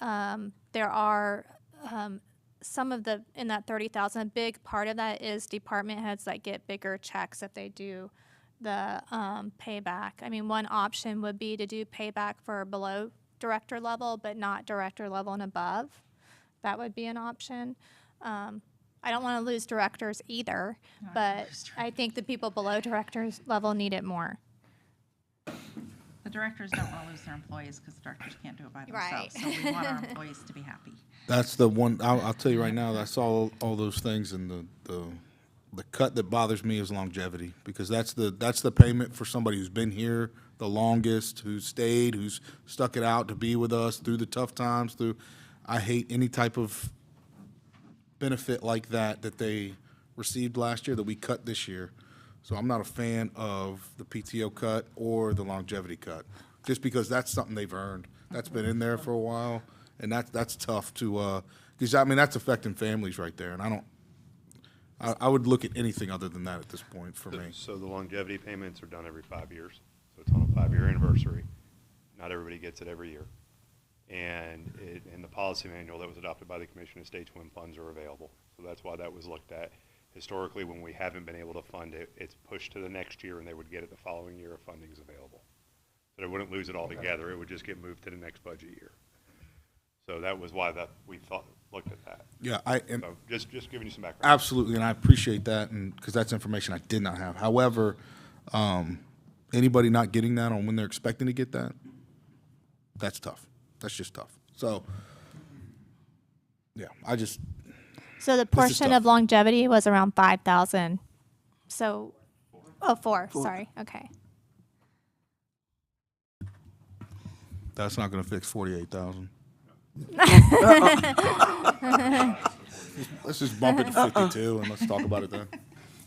there are some of in that 30,000, a big part of that is department heads that get bigger checks if they do the payback. I mean, one option would be to do payback for below director level, but not director level and above. That would be an option. I don't want to lose directors either, but I think the people below directors level need it more. The directors don't want to lose their employees because the directors can't do it by Right. themselves. So we want our employees to be happy. That's the one, I'll tell you right now, I saw all those things, and the cut that bothers me is longevity, because that's the payment for somebody who's been here the longest, who's stayed, who's stuck it out to be with us through the tough times, I hate any type of benefit like that they received last year that we cut this year. So I'm not a fan of the PTO cut or the longevity cut, just because that's something they've earned. That's been in there for a while, and that's tough to, because, I mean, that's affecting families right there, and I would look at anything other than that at this point for me. So the longevity payments are done every 5 years, so it's on a 5-year anniversary. Not everybody gets it every year. And in the policy manual that was adopted by the commission, it states when funds are available. So that's why that was looked at. Historically, when we haven't been able to fund it, it's pushed to the next year, and they would get it the following year if funding is available. So they wouldn't lose it altogether. It would just get moved to the next budget year. So that was why we looked at that. Yeah, So just giving you some background. absolutely, and I appreciate that, and because that's information I did not have. However, anybody not getting that on when they're expecting to get that, that's tough. That's just tough. So, yeah, So the is portion tough. of longevity was around 5,000. So, 4, sorry, okay. that's not going to fix 48,000. Let's just bump it to 52 and let's talk about it then.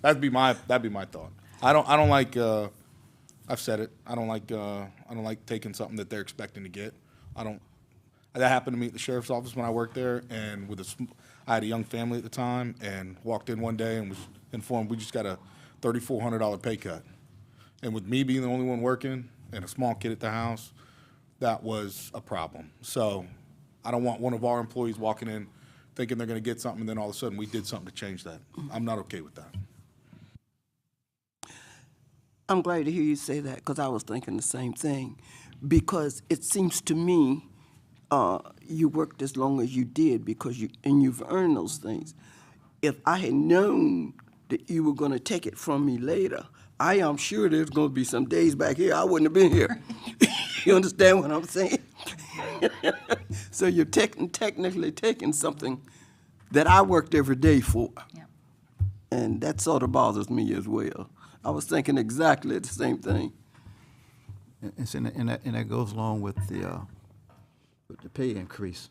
That'd be my thought. I don't like. I've said it. I don't like taking something that they're expecting to get. That happened to me at the sheriff's office when I worked there, and I had a young family at the time, and walked in one day and was informed we just got a $3,400 pay cut. And with me being the only one working and a small kid at the house, that was a problem. So I don't want one of our employees walking in thinking they're going to get something, and then all of a sudden we did something to change that. I'm not okay with that. I'm glad to hear you say that, because I was thinking the same thing. Because it seems to me you worked as long as you did because you've earned those things. If I had known that you were going to take it from me later, I am sure there's going to be some days back here I wouldn't have been here. You understand what I'm saying? So you're technically taking something that I worked every day for. Yep. And that sort of bothers me as well. I was thinking exactly the same thing. And that goes along with the pay increase.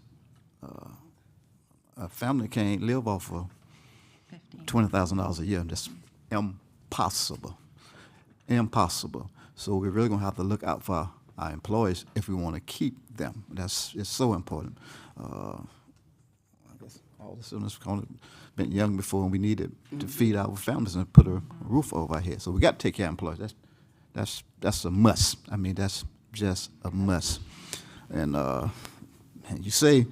A family can't live off of $20,000 a year. That's impossible. Impossible. So we're really gonna have to look out for our employees if we want to keep them. It's so important. I guess all of us in this have been young before, and we needed to feed our families and put a roof over our head. So we got to take care of employees. That's a must. I mean, that's just a must. And you say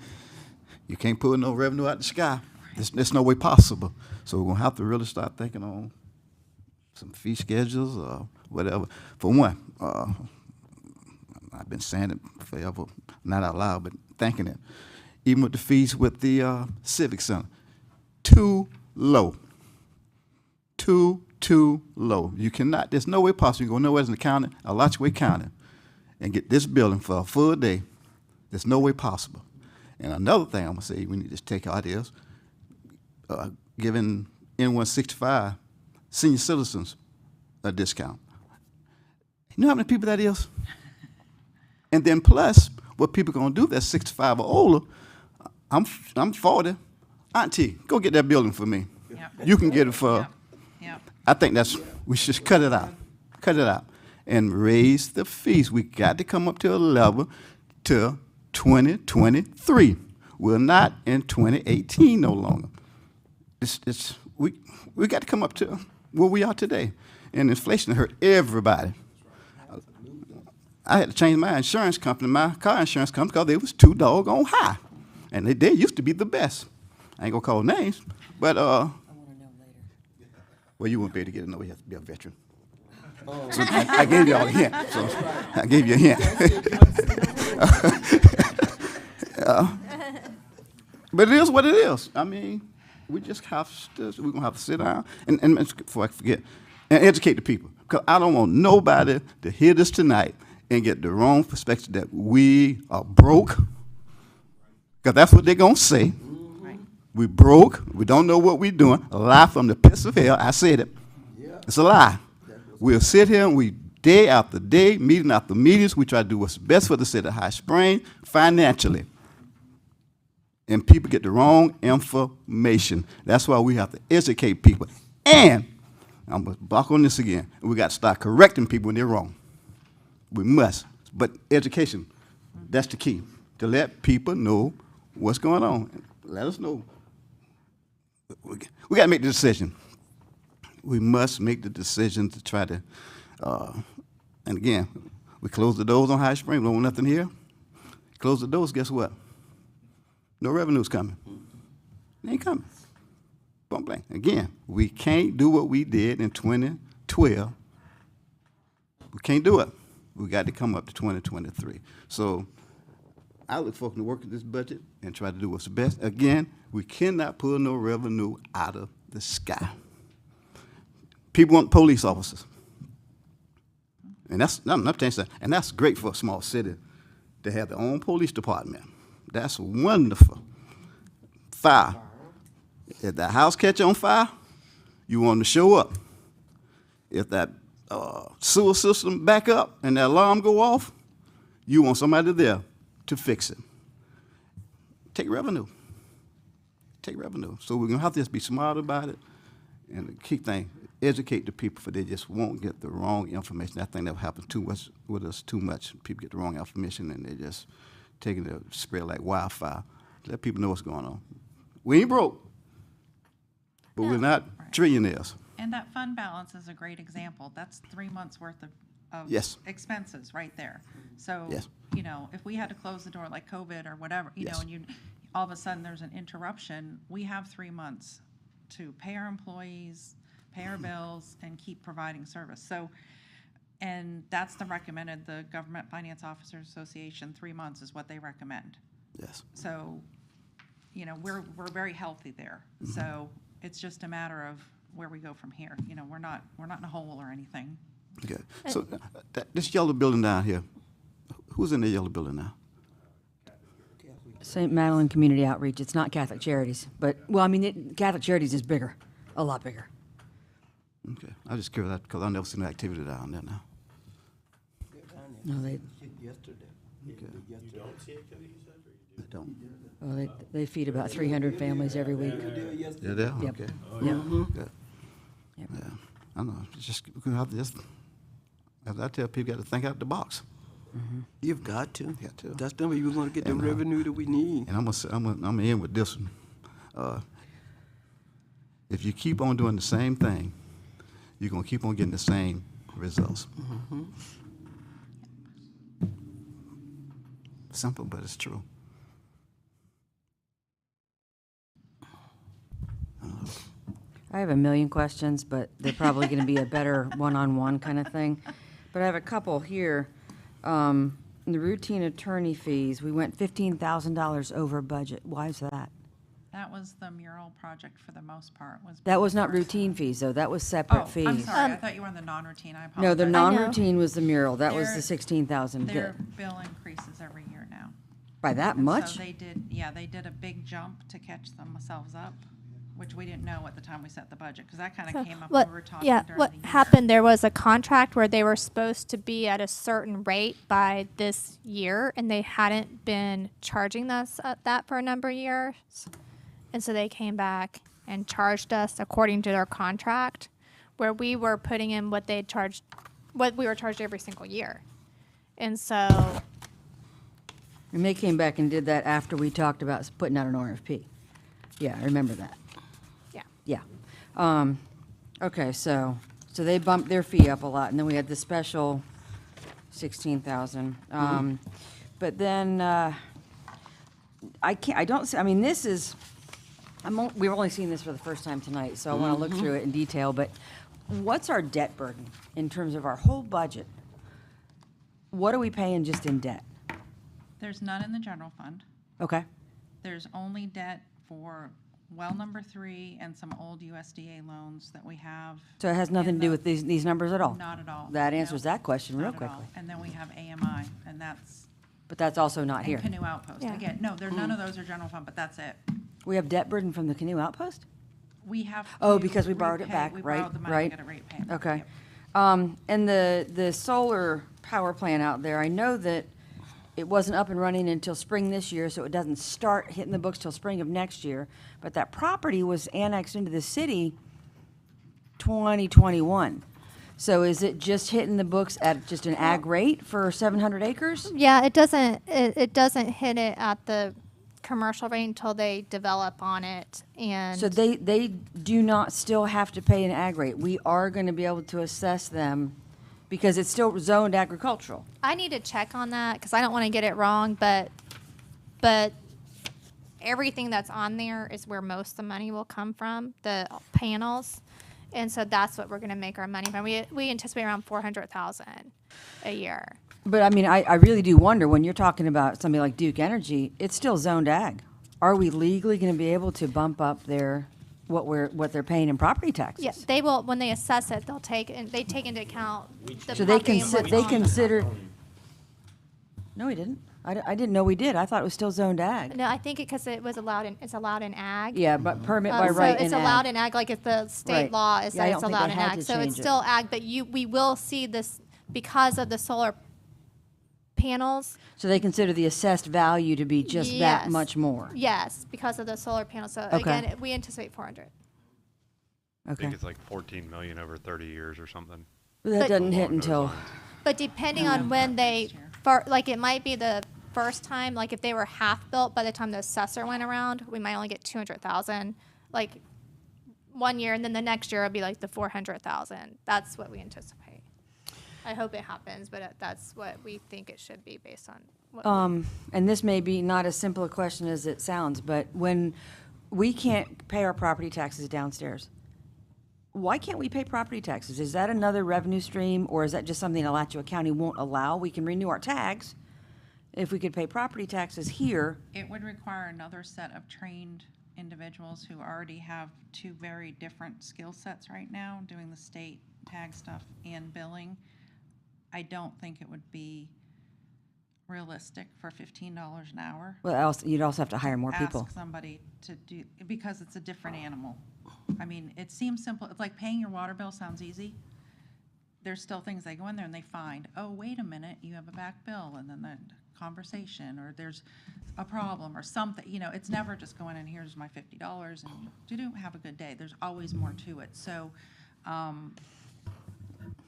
you can't pull no revenue out the sky. There's no way possible. So we're gonna have to really start thinking on some fee schedules or whatever. For one, I've been saying it forever, not out loud, but thinking it. Even with the fees with the Civic Center, too low. Too low. You cannot, there's no way possible. You go nowhere in the county, Alachua County, and get this building for a full day. There's no way possible. And another thing I'm gonna say we need to take out is giving N165 senior citizens a discount. You know how many people that is? And then plus, what people gonna do that's 65 or older, I'm 40. Auntie, go get that building for me. Yep. You can get it for, Yep. I think we should cut it out. Cut it out. And raise the fees. We got to come up to a level to 2023. We're not in 2018 no longer. We got to come up to where we are today. And inflation hurt everybody. I had to change my insurance company, my car insurance company, because they was too doggone high. And they used to be the best. I ain't gonna call names, but well, you wouldn't be able to get to know you have to be a veteran. So I gave you all a hint. So I gave you a hint. But it is what it is. I mean, we just have to, we're gonna have to sit down and before I forget, and educate the people. Because I don't want nobody to hear this tonight and get the wrong perspective that we are broke. Because that's what they're gonna say. We broke. We don't know what we're doing. A lie from the pits of hell. I said it. It's a lie. We'll sit here and we day after day, meeting after meetings, we try to do what's best for the city of High Springs financially. And people get the wrong information. That's why we have to educate people. And I'm going to block on this again. We got to start correcting people when they're wrong. We must. But education, that's the key. To let people know what's going on. Let us know. We got to make the decision. We must make the decision to try to, and again, we close the doors on High Spring. We don't want nothing here. Close the doors, guess what? No revenue's coming. It ain't coming. Point blank. Again, we can't do what we did in 2012. We can't do it. We got to come up to 2023. So I look forward to working this budget and try to do what's best. Again, we cannot pull no revenue out of the sky. People want police officers. And that's great for a small city to have their own police department. That's wonderful. Fire. If that house catch on fire, you want to show up. If that sewer system back up and that alarm go off, you want somebody there to fix it. Take revenue. Take revenue. So we're going to have to just be smart about it. And the key thing, educate the people, for they just won't get the wrong information. I think that happens too much with us too much. People get the wrong information and they just taking it spread like wildfire. Let people know what's going on. We ain't broke, but we're not trillionaires. And that fund balance is a great example. That's 3 months worth of Yes. expenses right there. So, Yes. you know, if we had to close the door like COVID or whatever, you know, Yes. and all of a sudden there's an interruption, we have 3 months to pay our employees, pay our bills, and keep providing service. So, and that's the recommended, the Government Finance Officers Association, 3 months is what they recommend. Yes. So, you know, we're very healthy there. So it's just a matter of where we go from here. You know, we're not in a hole or anything. Okay. So this yellow building down here, who's in the yellow building now? St. Madeline Community Outreach. It's not Catholic Charities, but, well, I mean, Catholic Charities is bigger, a lot bigger. Okay. I just curious that because I've never seen no activity down there now. No, they, Yesterday. I don't. well, they feed about 300 families every week. You're there? Yep. Okay. Yep. Good. Yep. Yeah. I know. It's just, we're gonna have to just, as I tell people, got to think out the box. You've got to. Got to. That's the way you're going to get the And, revenue that we need. And I'm gonna end with this one. If you keep on doing the same thing, you're gonna keep on getting the same results. Simple, but it's true. I have a million questions, but they're probably going to be a better one-on-one kind of thing. But I have a couple here. In the routine attorney fees, we went $15,000 over budget. Why is that? That was the mural project for the most part. That was not routine fees, though. That was separate Oh, fees. I'm sorry. I thought you were on the non-routine. I apologize. No, the know. non-routine was the mural. That was Their- the 16,000. Their bill increases every year now. By that And much? So they did a big jump to catch themselves up, which we didn't know at the time we set the budget, because that kind of came up when we were talking during the year. What happened, there was a contract where they were supposed to be at a certain rate by this year, and they hadn't been charging us at that for a number of years. And so they came back and charged us according to their contract, where we were putting in what they charged, what we were charged every single year. And so And they came back and did that after we talked about putting out an RFP. Yeah, I remember that. Yeah. Yeah. Okay, so they bumped their fee up a lot, and then we had the special 16,000. But then, I mean, this is, we've only seen this for the first time tonight, so I want to look through it in detail, but what's our debt burden in terms of our whole budget? What are we paying just in debt? There's none in the general fund. Okay, There's only debt for well number 3 and some old USDA loans that we have. so it has nothing to do the- with these numbers at all? Not at all. That answers No, that question real not at all. quickly. And then we have AMI, and that's, But that's also not and here. Canoe Outpost. Yeah. Again, no, none of those are general fund, but that's it. We have debt burden from the Canoe Outpost? We have. Oh, to because we borrowed it repay- back, We right, borrowed the money right. to get a rate payment. Okay. Yep. And the solar power plant out there, I know that it wasn't up and running until spring this year, so it doesn't start hitting the books till spring of next year. But that property was annexed into the city 2021. So is it just hitting the books at just an ag rate for 700 acres? Yeah, it doesn't hit it at the commercial rate until they develop on it, and So they do not still have to pay an ag rate. We are going to be able to assess them because it's still zoned agricultural. I need to check on that because I don't want to get it wrong, but everything that's on there is where most of the money will come from, the panels, and so that's what we're going to make our money from. We anticipate around 400,000 a year. But I mean, I really do wonder when you're talking about something like Duke Energy, it's still zoned ag. Are we legally going to be able to bump up what they're paying in property taxes? Yeah, they will when they assess it. They take into account the So they property and what's on it. consider. No, we didn't. I didn't know we did. I thought it was still zoned ag. No, I think because it's allowed in ag. Yeah, but permit by So right in it's allowed ag. in ag, like if the state Right. law is Yeah, I that don't it's think allowed they in had ag. to So it's change it. still ag, but we will see this because of the solar panels. So they consider the assessed value to be just that Yes. much more. Yes, because of the solar panels. So Okay. again, we anticipate 400. I Okay. think it's like 14 million over 30 years or something. But that But- doesn't hit Along those until, lines. But depending on when they, like it might be the first time, like if they were half built by the time the assessor went around, we might only get 200,000, like 1 year, and then the next year it'll be like the 400,000. That's what we anticipate. I hope it happens, but that's what we think it should be based on what. and this may be not as simple a question as it sounds, but when we can't pay our property taxes downstairs, why can't we pay property taxes? Is that another revenue stream, or is that just something Alachua County won't allow? We can renew our tags. If we could pay property taxes here, It would require another set of trained individuals who already have two very different skill sets right now, doing the state tag stuff and billing. I don't think it would be realistic for $15 an hour. well, you'd also have to hire more people. Ask somebody to do, because it's a different animal. I mean, it seems simple, it's like paying your water bill sounds easy. There's still things they go in there and they find, oh, wait a minute, you have a back bill, and then the conversation, or there's a problem or something, it's never just going in, here's my $50 and you have a good day. There's always more to it. So,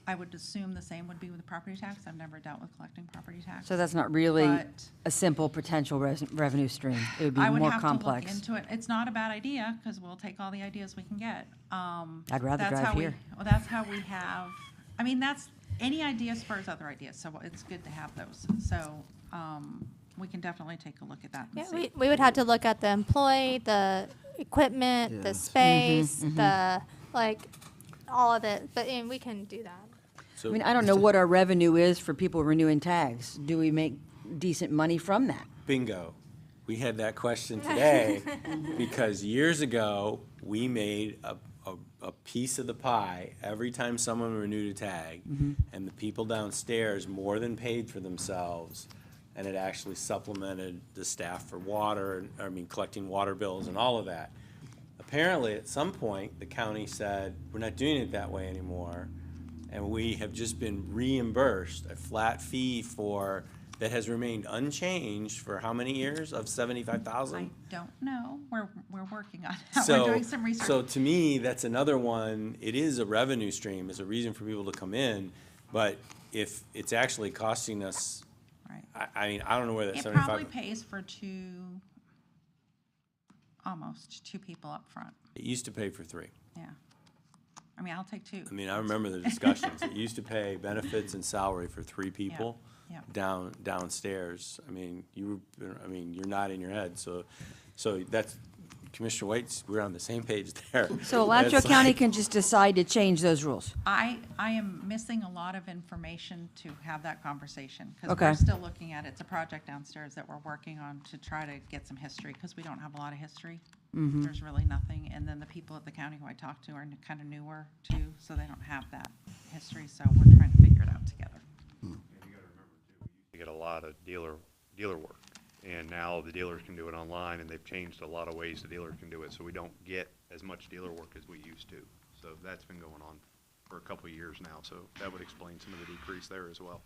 I would assume the same would be with the property tax. I've never dealt with collecting property tax. So that's not really But- a simple potential revenue stream. It would be I would more have complex. to look into it. It's not a bad idea, because we'll take all the ideas we can get. I'd rather That's drive how we- here. Well, that's how we have, any idea spurs other ideas, so it's good to have those. So, we can definitely take a look at that and Yeah, see. we would have to look at the employee, the equipment, the space, the all of it. And we can do that. I mean, I don't know what our revenue is for people renewing tags. Do we make decent money from that? Bingo. We had that question today because years ago, we made a piece of the pie every time someone renewed a tag, and the people downstairs more than paid for themselves, and it actually supplemented the staff for water, collecting water bills and all of that. Apparently, at some point, the county said, we're not doing it that way anymore, and we have just been reimbursed a flat fee that has remained unchanged for how many years of I $75,000? don't know. We're working on it. So, We're doing some research. So to me, that's another one. It is a revenue stream. It's a reason for people to come in. But if it's actually costing us Right. I mean, I don't know where that It 75. probably pays for almost two people up front. It used to pay for 3. Yeah. I mean, I'll take 2. I mean, I remember the discussions. It used to pay benefits and salary for 3 people yeah. downstairs. I mean, you're nodding your head, so that's, Commissioner Waits, we're on the same page there. So Alachua It's County like- can just decide to change those rules. I am missing a lot of information to have that conversation, because Okay. we're still looking at it. It's a project downstairs that we're working on to try to get some history, because we don't have a lot of history. There's really nothing, and then the people at the county who I talk to are kind of newer too, so they don't have that history, so we're trying to figure it out together. You get a lot of dealer work, and now the dealers can do it online, and they've changed a lot of ways the dealers can do it, so we don't get as much dealer work as we used to. So that's been going on for a couple of years now, so that would explain some of the decrease there as well.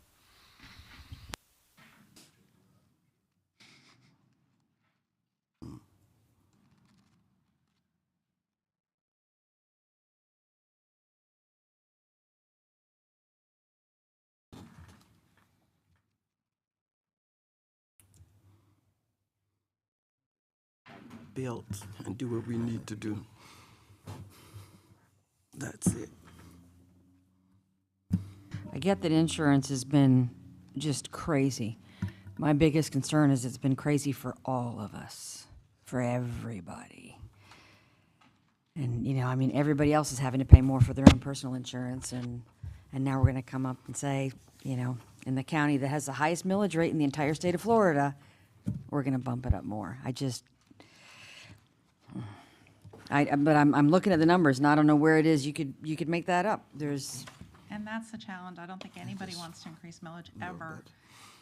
Built and do what we need to do. That's it. I get that insurance has been just crazy. My biggest concern is it's been crazy for all of us, for everybody. And, you know, I mean, everybody else is having to pay more for their own personal insurance, and now we're gonna come up and say, you know, in the county that has the highest millage rate in the entire state of Florida, we're gonna bump it up more. But I'm looking at the numbers, and I don't know where it is you could make that up. And that's the challenge. I don't think anybody wants to increase millage ever,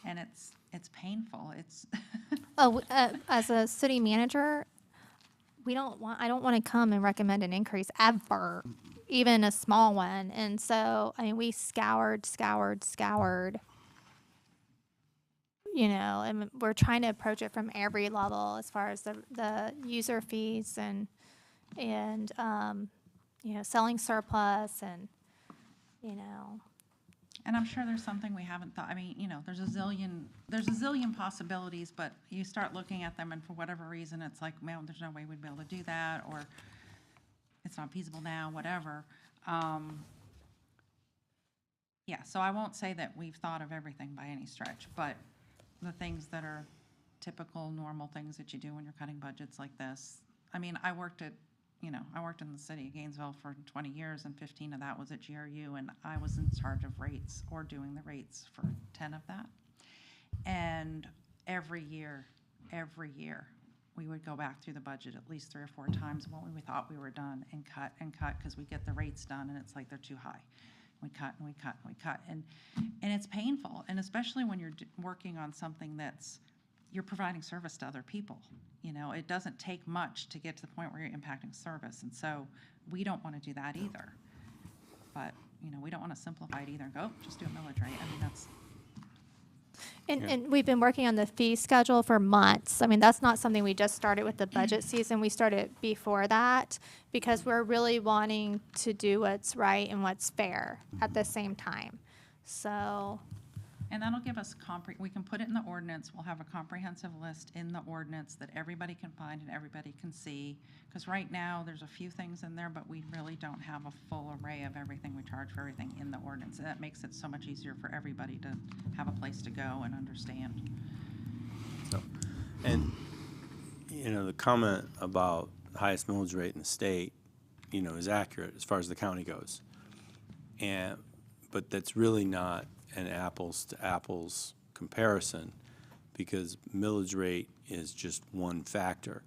and it's painful. It's As a city manager, I don't want to come and recommend an increase ever, even a small one. And so, I mean, we scoured, you know, and we're trying to approach it from every level as far as the user fees and you know, selling surplus and, you know. And I'm sure there's something we haven't thought. I mean, you know, there's a zillion possibilities, but you start looking at them, and for whatever reason, it's like, man, there's no way we'd be able to do that, or it's not feasible now, whatever. Yeah, so I won't say that we've thought of everything by any stretch, but the things that are typical, normal things that you do when you're cutting budgets like this. I mean, I worked in the city of Gainesville for 20 years, and 15 of that was at GRU, and I was in charge of rates, or doing the rates for 10 of that. And every year, we would go back through the budget at least 3 or 4 times when we thought we were done, and cut, because we get the rates done, and it's like they're too high. We cut, and we cut, and we cut, and it's painful, and especially when you're working on something you're providing service to other people. You know, it doesn't take much to get to the point where you're impacting service, and so we don't want to do that either. But, you know, we don't want to simplify it either and go, just do a millage rate. I mean, that's. And we've been working on the fee schedule for months. I mean, that's not something we just started with the budget season. We started before that, because we're really wanting to do what's right and what's fair at the same time. So. And that'll give us we can put it in the ordinance. We'll have a comprehensive list in the ordinance that everybody can find and everybody can see. Because right now, there's a few things in there, but we really don't have a full array of everything we charge for everything in the ordinance. And that makes it so much easier for everybody to have a place to go and understand. And, you know, the comment about the highest millage rate in the state, you know, is accurate as far as the county goes. But that's really not an apples to apples comparison, because millage rate is just one factor.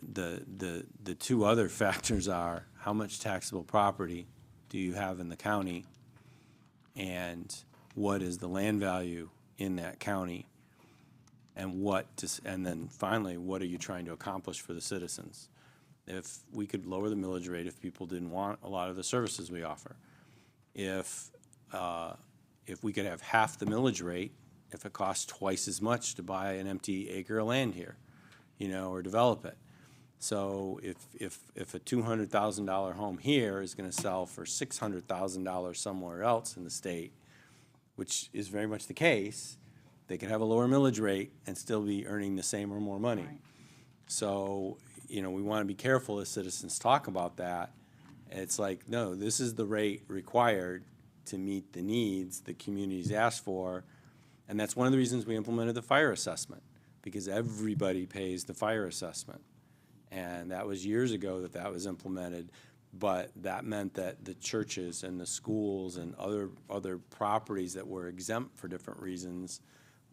The 2 other factors are how much taxable property do you have in the county, and what is the land value in that county, and then finally, what are you trying to accomplish for the citizens? If we could lower the millage rate, if people didn't want a lot of the services we offer, if we could have half the millage rate, if it costs twice as much to buy an empty acre of land here, you know, or develop it. So if a $200,000 home here is going to sell for $600,000 somewhere else in the state, which is very much the case, they could have a lower millage rate and still be earning the same or more money. Right. So, we want to be careful as citizens talk about that. It's like, no, this is the rate required to meet the needs the community's asked for. And that's one of the reasons we implemented the fire assessment, because everybody pays the fire assessment. And that was years ago that was implemented, but that meant that the churches and the schools and other properties that were exempt for different reasons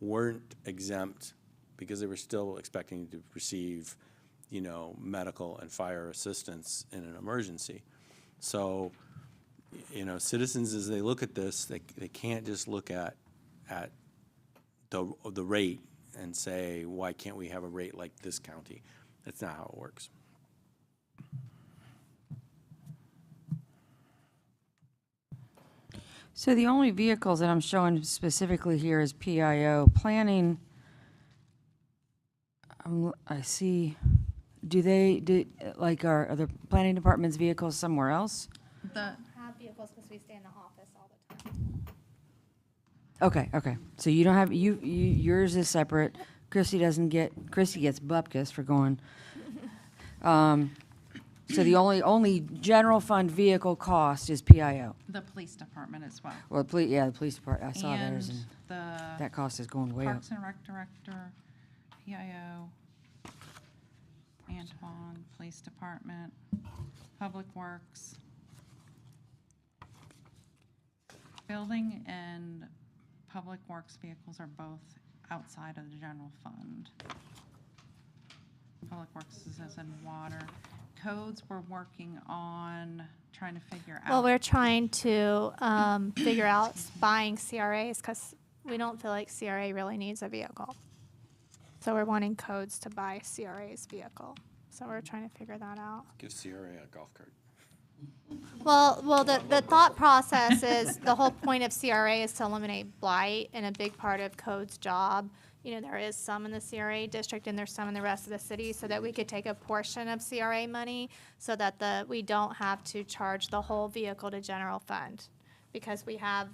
weren't exempt because they were still expecting to receive, medical and fire assistance in an emergency. So, citizens, as they look at this, they can't just look at the rate and say, why can't we have a rate like this county? That's not how it works. So the only vehicles that I'm showing specifically here is PIO. Planning, I see, are the planning department's vehicles somewhere else? The, Have vehicles because we stay in the office all the time. Okay. So you don't have, yours is separate. Chrissy gets bupkis for going. So the only general fund vehicle cost is PIO. the police department as well. Well, the police department, I saw theirs, And and the that cost is going way up. Parks and Rec Director, PIO, Antoine, Police Department, Public Works. Building and Public Works vehicles are both outside of the general fund. Public Works is in water. Codes, we're working on trying to figure out. Well, we're trying to figure out buying CRAs because we don't feel like CRA really needs a vehicle. So we're wanting codes to buy CRA's vehicle. So we're trying to figure that out. Give CRA a golf cart. Well, the thought process is the whole point of CRA is to eliminate blight, and a big part of code's job. There is some in the CRA district and there's some in the rest of the city, so that we could take a portion of CRA money so that we don't have to charge the whole vehicle to general fund, because we have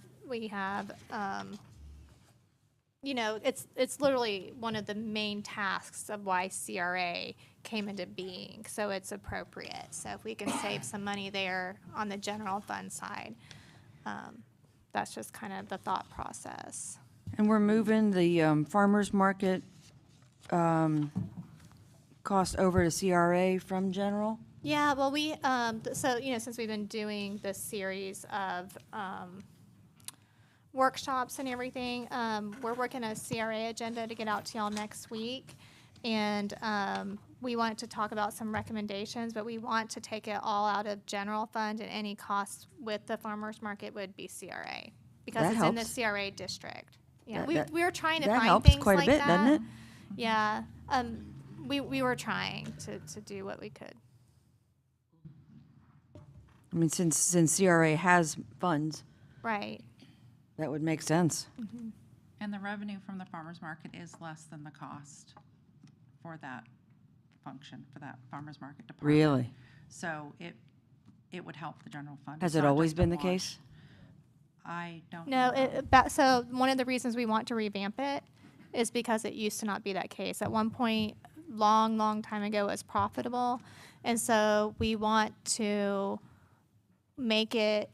it's literally one of the main tasks of why CRA came into being, so it's appropriate. So if we can save some money there on the general fund side, that's just kind of the thought process. And we're moving the farmer's market cost over to CRA from general? Yeah, well, we, since we've been doing this series of workshops and everything, we're working a CRA agenda to get out to y'all next week. And we want to talk about some recommendations, but we want to take it all out of general fund, and any costs with the farmer's market would be CRA, because That it's in the helps. CRA district. Yeah, That- we were trying to that find helps things quite a like bit, that. doesn't it? Yeah, we were trying to do what we could. I mean, since CRA has funds, Right. that would make sense. And the revenue from the farmer's market is less than the cost for that function, for that farmer's market department. Really? So it would help the general fund. Has It's it not always just a been the wash. case? I don't No, know. so one of the reasons we want to revamp it is because it used to not be that case. At one point, long time ago, it was profitable. And so we want to make it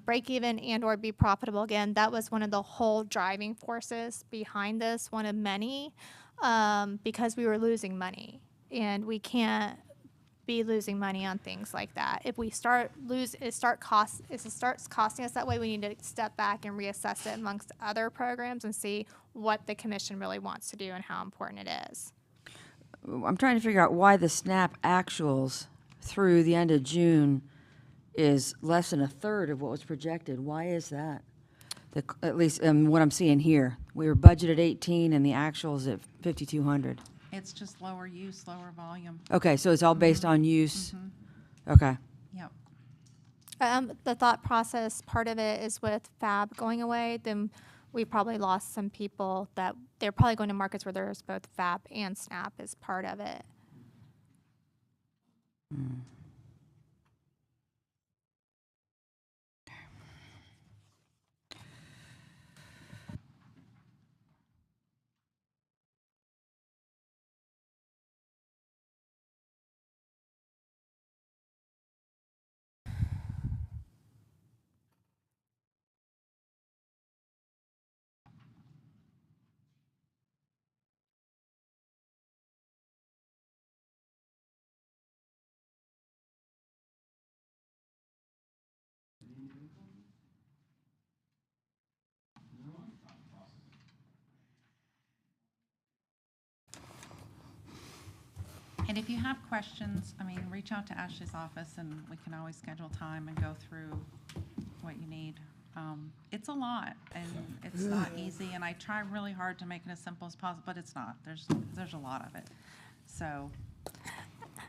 break even and or be profitable again. That was one of the whole driving forces behind this, one of many, because we were losing money. And we can't be losing money on things like that. If we it starts costing us that way, we need to step back and reassess it amongst other programs and see what the commission really wants to do and how important it is. I'm trying to figure out why the SNAP actuals through the end of June is less than a third of what was projected. Why is that? At least what I'm seeing here. We were budgeted 18 and the actuals at 5,200. It's just lower use, lower volume. Okay, so it's all based on use? Okay. Yep. The thought process, part of it is with FAB going away, then we probably lost some people that they're probably going to markets where there's both FAB and SNAP as part of it. And if you have questions, I mean, reach out to Ashley's office and we can always schedule time and go through what you need. It's a lot and it's not easy, and I try really hard to make it as simple as possible, but it's not. There's a lot of it. So,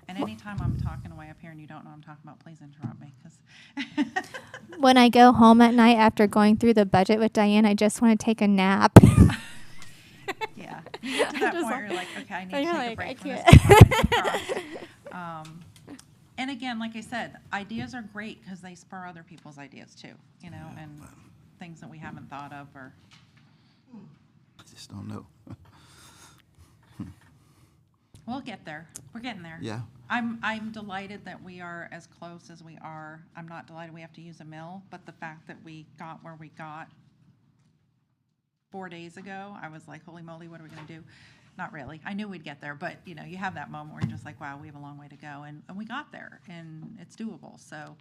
and anytime I'm talking away up here and you don't know what I'm talking about, please interrupt me, because When I go home at night after going through the budget with Diane, I just want to take a nap. yeah, you get to that Just point like- where you're like, okay, I need to and you're take a like, break I from this can't. before I can cross. And again, like I said, ideas are great because they spur other people's ideas too, you know, and things that we haven't thought of or. I just don't know. We'll get there. We're getting there. Yeah. I'm delighted that we are as close as we are. I'm not delighted we have to use a mill, but the fact that we got where we got 4 days ago, I was like, holy moly, what are we gonna do? Not really. I knew we'd get there, but you know, you have that moment where you're just like, wow, we have a long way to go, and we got there, and it's doable. So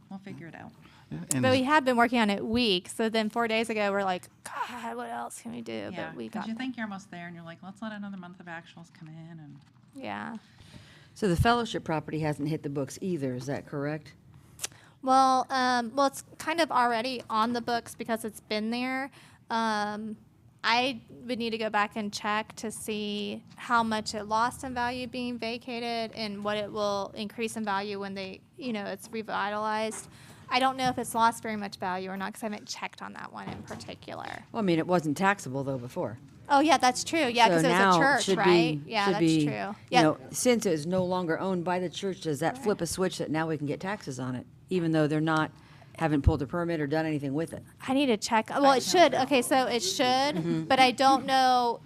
we'll figure it out. Yeah, and But we it's- had been working on it weeks. So then 4 days ago, we're like, God, what else can we do? Yeah, But we because got you there. think you're almost there, and you're like, let's let another month of actuals come in, and Yeah. So the fellowship property hasn't hit the books either, is that correct? Well, it's kind of already on the books because it's been there. I would need to go back and check to see how much it lost in value being vacated and what it will increase in value when it's revitalized. I don't know if it's lost very much value or not because I haven't checked on that one in particular. Well, I mean, it wasn't taxable though before. Oh, yeah, that's true. Yeah, because So it was now a church, should right? be- Yeah, should that's be, true. You Yeah. know, since it's no longer owned by the church, does that flip a switch that now we can get taxes on it, even though haven't pulled a permit or done anything with it? I need to check. Well, it should. Okay, so it should, but I don't know.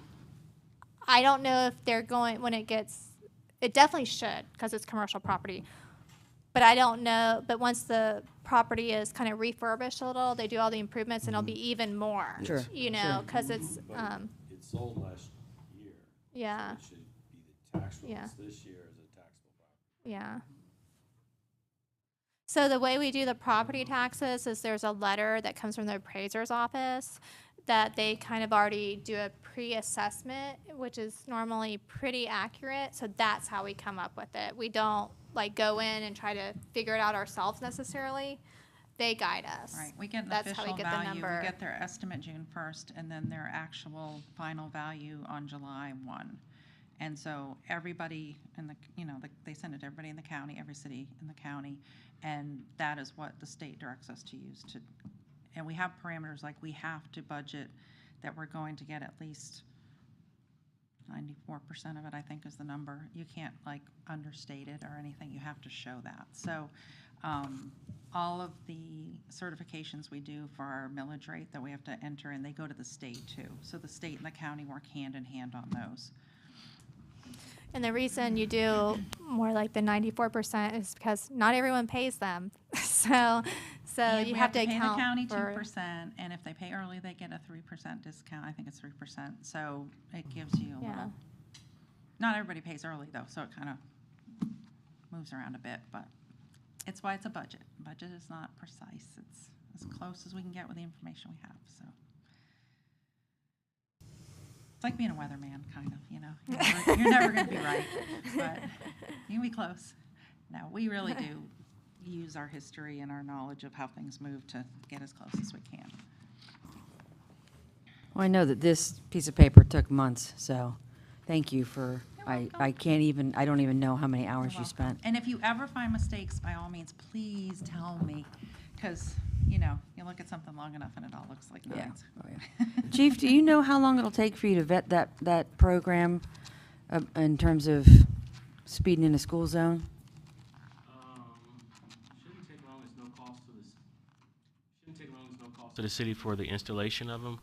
I don't know if they're going when it gets. It definitely should because it's commercial property. But I don't know. But once the property is kind of refurbished a little, they do all the improvements, and it'll be even more. Sure, You know, sure. because it's. It sold last year. Yeah. It should be the tax Yeah. release this year as a taxable property. Yeah. So the way we do the property taxes is there's a letter that comes from the appraiser's office that they kind of already do a pre-assessment, which is normally pretty accurate. So that's how we come up with it. We don't like go in and try to figure it out ourselves necessarily. They guide us. right, we get an That's how we official get the value. We number. get their estimate June 1st, and then their actual final value on July 1. And so everybody in they send it to everybody in the county, every city in the county, and that is what the state directs us to use to, and we have parameters like we have to budget that we're going to get at least 94% of it, I think is the number. You can't like understate it or anything, you have to show that. So all of the certifications we do for our millage rate that we have to enter in, they go to the state too. So the state and the county work hand in hand on those. And the reason you do more like the 94% is because not everyone pays them. so And you we have to pay the account county for 2%, and if they pay early, they get a 3% discount. I think it's 3%. So it gives you a Yeah. little. Not everybody pays early though, so it kind of moves around a bit, but it's why it's a budget. Budget is not precise. It's as close as we can get with the information we have. So it's like being a weatherman, kind of. You know, you're never going to be right, but you can be close. No, we really do use our history and our knowledge of how things move to get as close as we can. Well, I know that this piece of paper took months, so thank you for, I don't even know how many hours You're you spent. welcome. And if you ever find mistakes, by all means, please tell me, because, you look at something long enough and it all looks like Yeah. nines. Oh, yeah. Chief, do you know how long it'll take for you to vet that program in terms of speeding in a school zone? Shouldn't take long, it's no cost to the, shouldn't take long, it's no cost to the city for the installation of them.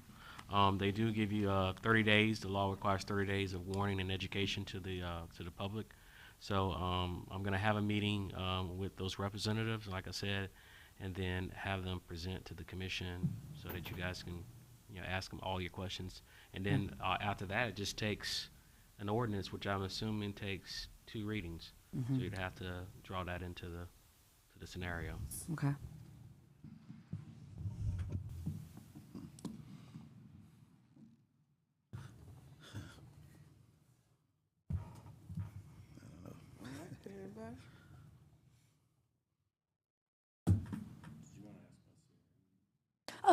They do give you 30 days. The law requires 30 days of warning and education to the public. So I'm going to have a meeting with those representatives, like I said, and then have them present to the commission so that you guys can, ask them all your questions. And then after that, it just takes an ordinance, which I'm assuming takes 2 readings. So you'd have to draw that into the scenario. Okay.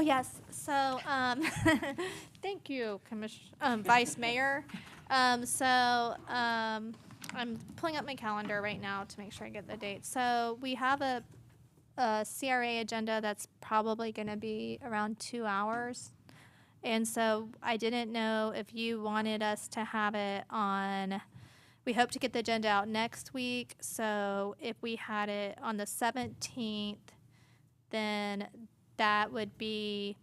Oh, yes. So, thank you, Vice Mayor. I'm pulling up my calendar right now to make sure I get the date. So we have a CRA agenda that's probably going to be around 2 hours. And so I didn't know if you wanted us to have it on, we hope to get the agenda out next week. So if we had it on the 17th, then that would be,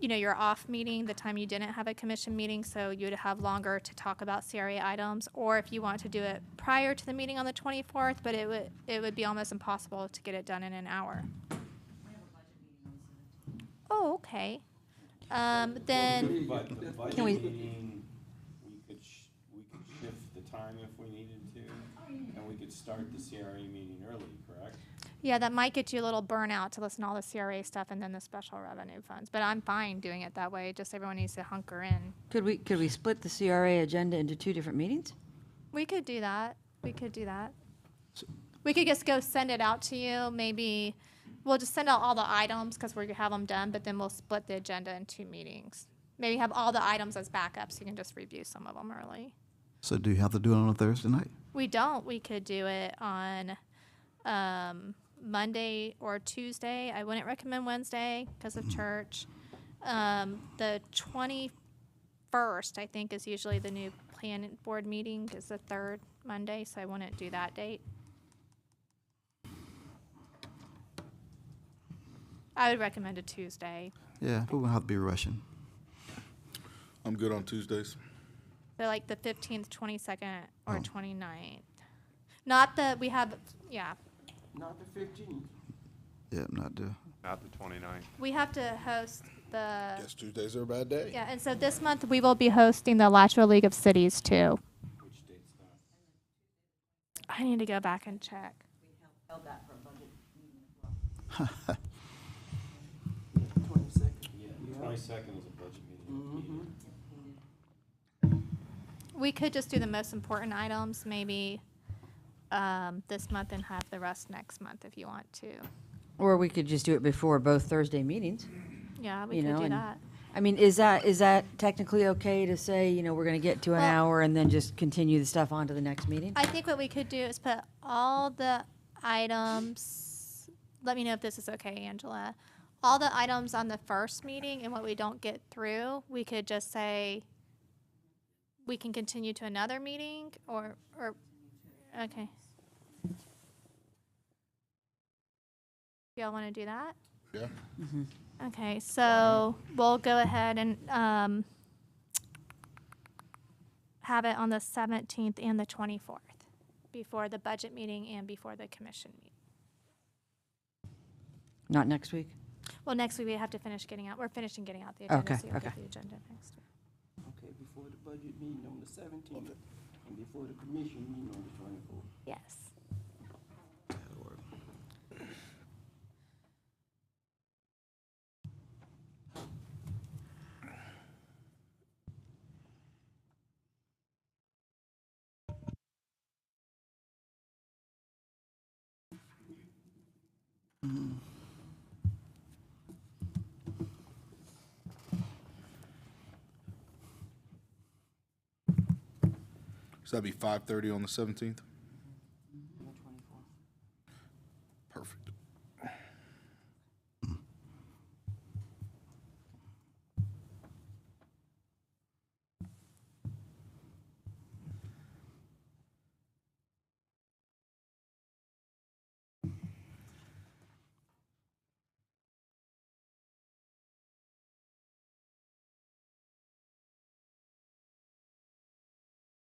your off meeting, the time you didn't have a commission meeting, so you'd have longer to talk about CRA items. Or if you want to do it prior to the meeting on the 24th, but it would be almost impossible to get it done in an hour. Oh, okay. Then, But the budget Can we- meeting, we could shift the time if we needed to, and we could start the CRA meeting early, correct? yeah, that might get you a little burnout to listen to all the CRA stuff and then the special revenue funds. But I'm fine doing it that way. Just everyone needs to hunker in. Could we split the CRA agenda into 2 different meetings? We could do that. We could do that. We could just go send it out to you. Maybe we'll just send out all the items because we have them done, but then we'll split the agenda in 2 meetings. Maybe have all the items as backups. So you can just review some of them early. So do you have to do it on a Thursday night? We don't. We could do it on Monday or Tuesday. I wouldn't recommend Wednesday because of church. The 21st, I think, is usually the new planning board meeting, is the 3rd Monday, so I wouldn't do that date. I would recommend a Tuesday. Yeah, we're gonna have to be rushing. I'm good on Tuesdays. So like the 15th, 22nd, or Oh. 29th. Not that we have, yeah. Not the 15th. Yeah, not the, Not the 29th. We have to host the, Guess Tuesdays are a bad day. yeah, and so this month we will be hosting the Alachua League of Cities too. Which date's that? I need to go back and check. 22nd. Yeah, the 22nd is a budget meeting. We could just do the most important items, maybe this month and have the rest next month if you want to. Or we could just do it before both Thursday meetings. Yeah, we You could know, do and- that. I mean, is that technically okay to say, we're going to get to an Well- hour and then just continue the stuff on to the next meeting? I think what we could do is put all the items, let me know if this is okay, Angela. All the items on the first meeting and what we don't get through, we could just say, we can continue to another meeting or, okay. Y'all want to do that? Yeah. Okay, so we'll go ahead and have it on the 17th and the 24th, before the budget meeting and before the commission meeting. Not next week? Well, next week we have to finish getting out, we're finishing getting out the agenda, Okay, so you'll get okay. the agenda next week. Okay, before the budget meeting on the 17th, and before the commission meeting on the 24th. Yes. that'll work. So that'd be 5:30 on the 17th? Perfect.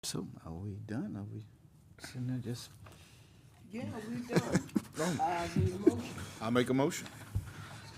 So are we done? Are we sitting there just? Yeah, we done. I need a motion. I'll make a motion.